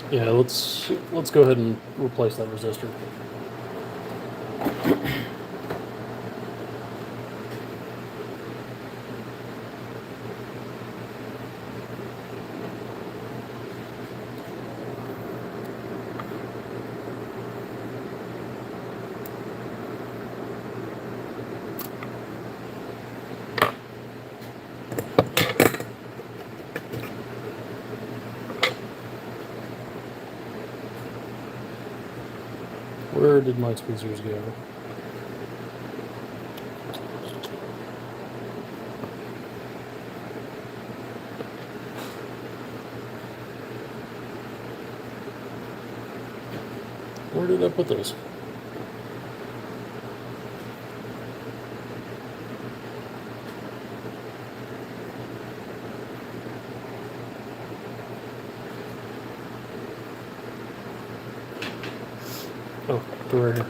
Speaker 1: Yeah, let's go ahead and replace that resistor. Where did my tweezers go? Where did I put those? right here.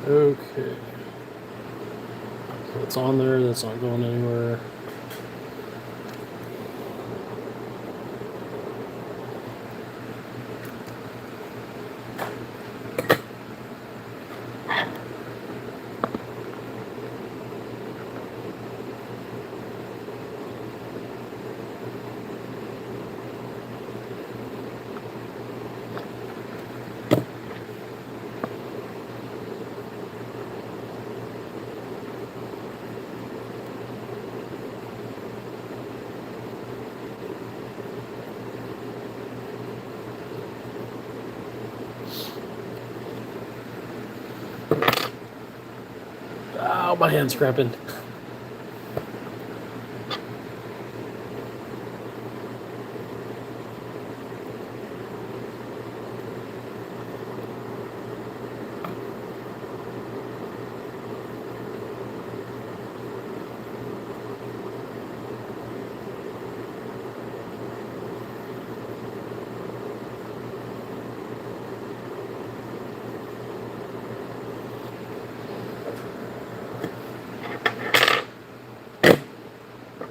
Speaker 1: Okay. So it's on there, that's not going anywhere. Ow, my hand's cramping.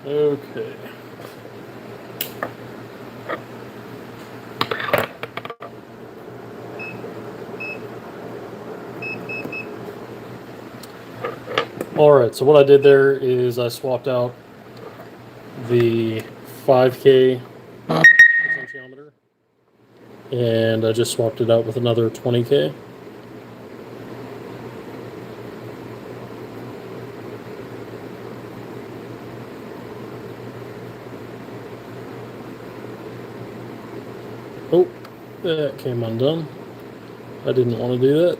Speaker 1: Okay. Alright, so what I did there is I swapped out the 5K potentiometer and I just swapped it out with another 20K. Oh, that came undone. I didn't want to do that.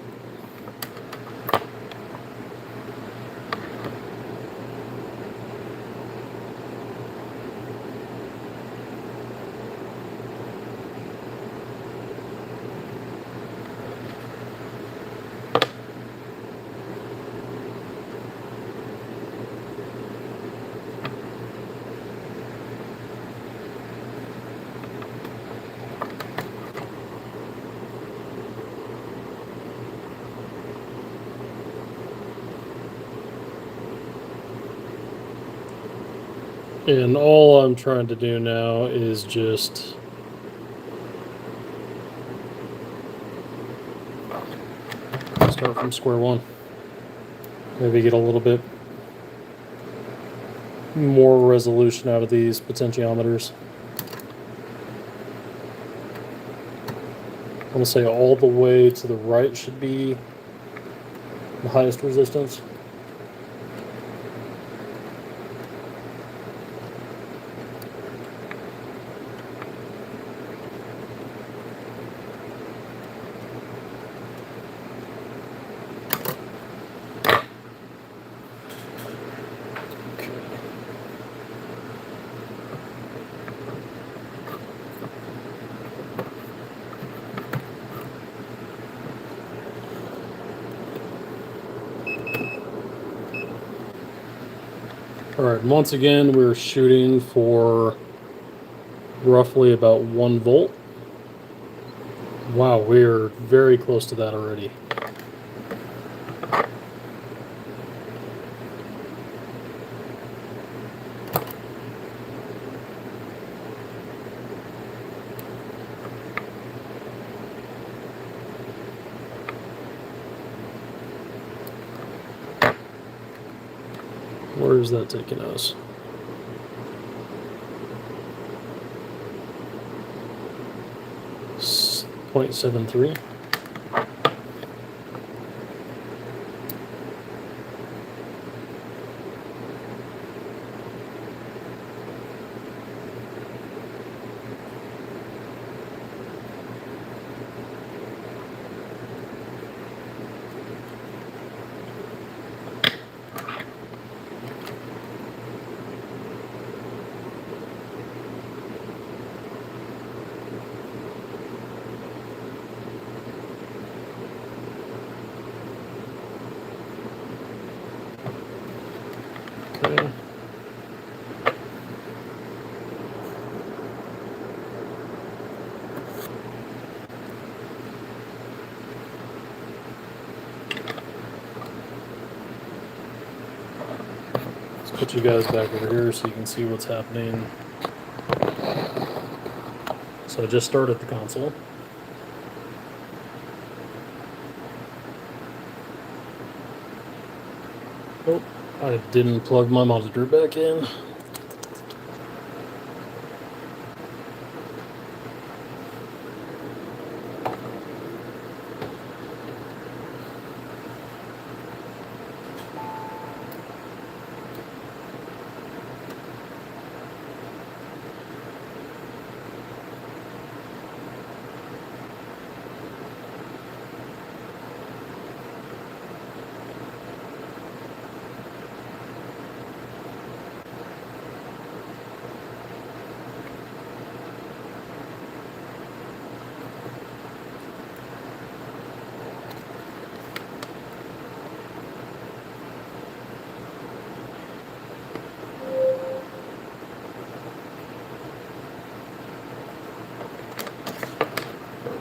Speaker 1: And all I'm trying to do now is just start from square one. Maybe get a little bit more resolution out of these potentiometers. I want to say all the way to the right should be the highest resistance. Alright, once again, we're shooting for roughly about 1 volt. Wow, we're very close to that already. Where is that taking us? S 0.73. Okay. Let's put you guys back over here so you can see what's happening. So I just started the console. Oh, I didn't plug my monitor back in.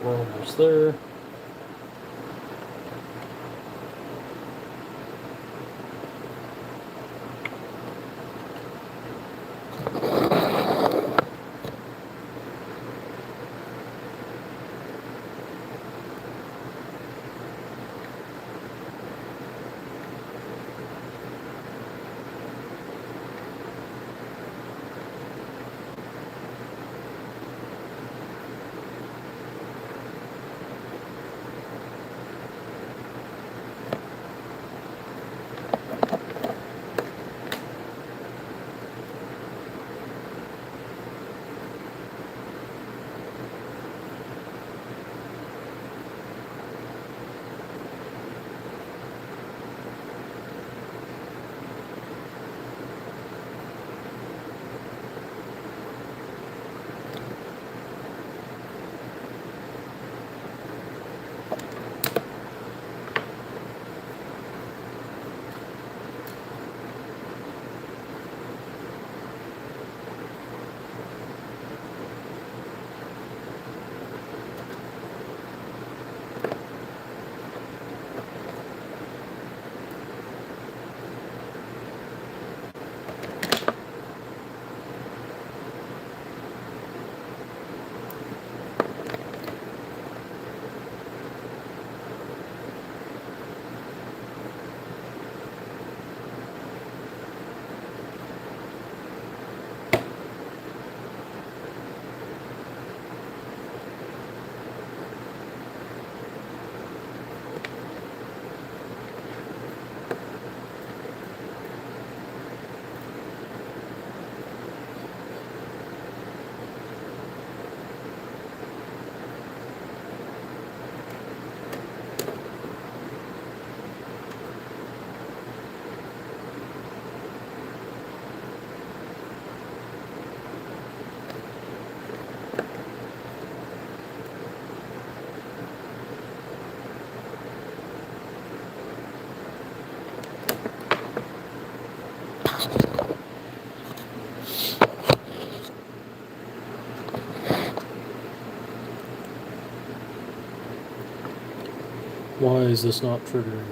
Speaker 1: We're almost there. Why is this not triggering?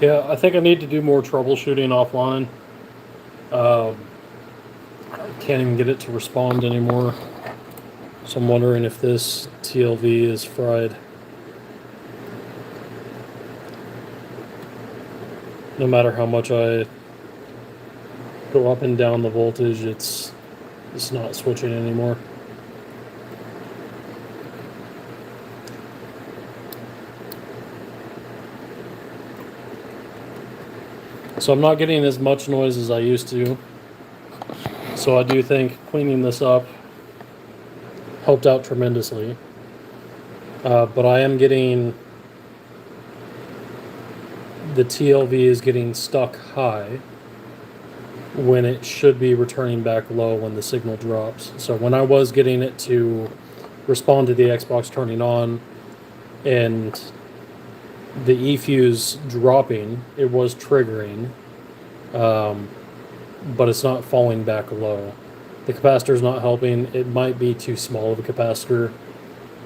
Speaker 1: Yeah, I think I need to do more troubleshooting offline. I can't even get it to respond anymore. So I'm wondering if this TLV is fried. No matter how much I go up and down the voltage, it's not switching anymore. So I'm not getting as much noise as I used to. So I do think cleaning this up helped out tremendously. But I am getting, the TLV is getting stuck high when it should be returning back low when the signal drops. So when I was getting it to respond to the Xbox turning on and the E-fuse dropping, it was triggering, but it's not falling back low. The capacitor's not helping. It might be too small of a capacitor,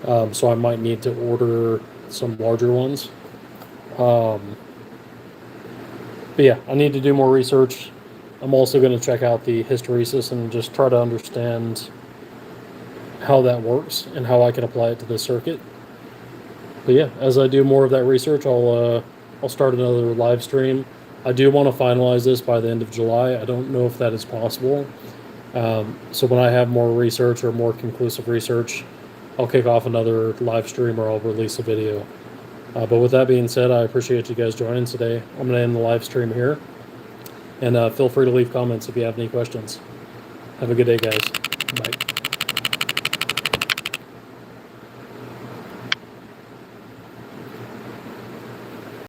Speaker 1: so I might need to order some larger ones. But yeah, I need to do more research. I'm also going to check out the hysteresis and just try to understand how that works and how I can apply it to this circuit. But yeah, as I do more of that research, I'll start another live stream. I do want to finalize this by the end of July. I don't know if that is possible. So when I have more research or more conclusive research, I'll kick off another live stream or I'll release a video. But with that being said, I appreciate you guys joining today. I'm going to end the live stream here. And feel free to leave comments if you have any questions. Have a good day, guys. Bye.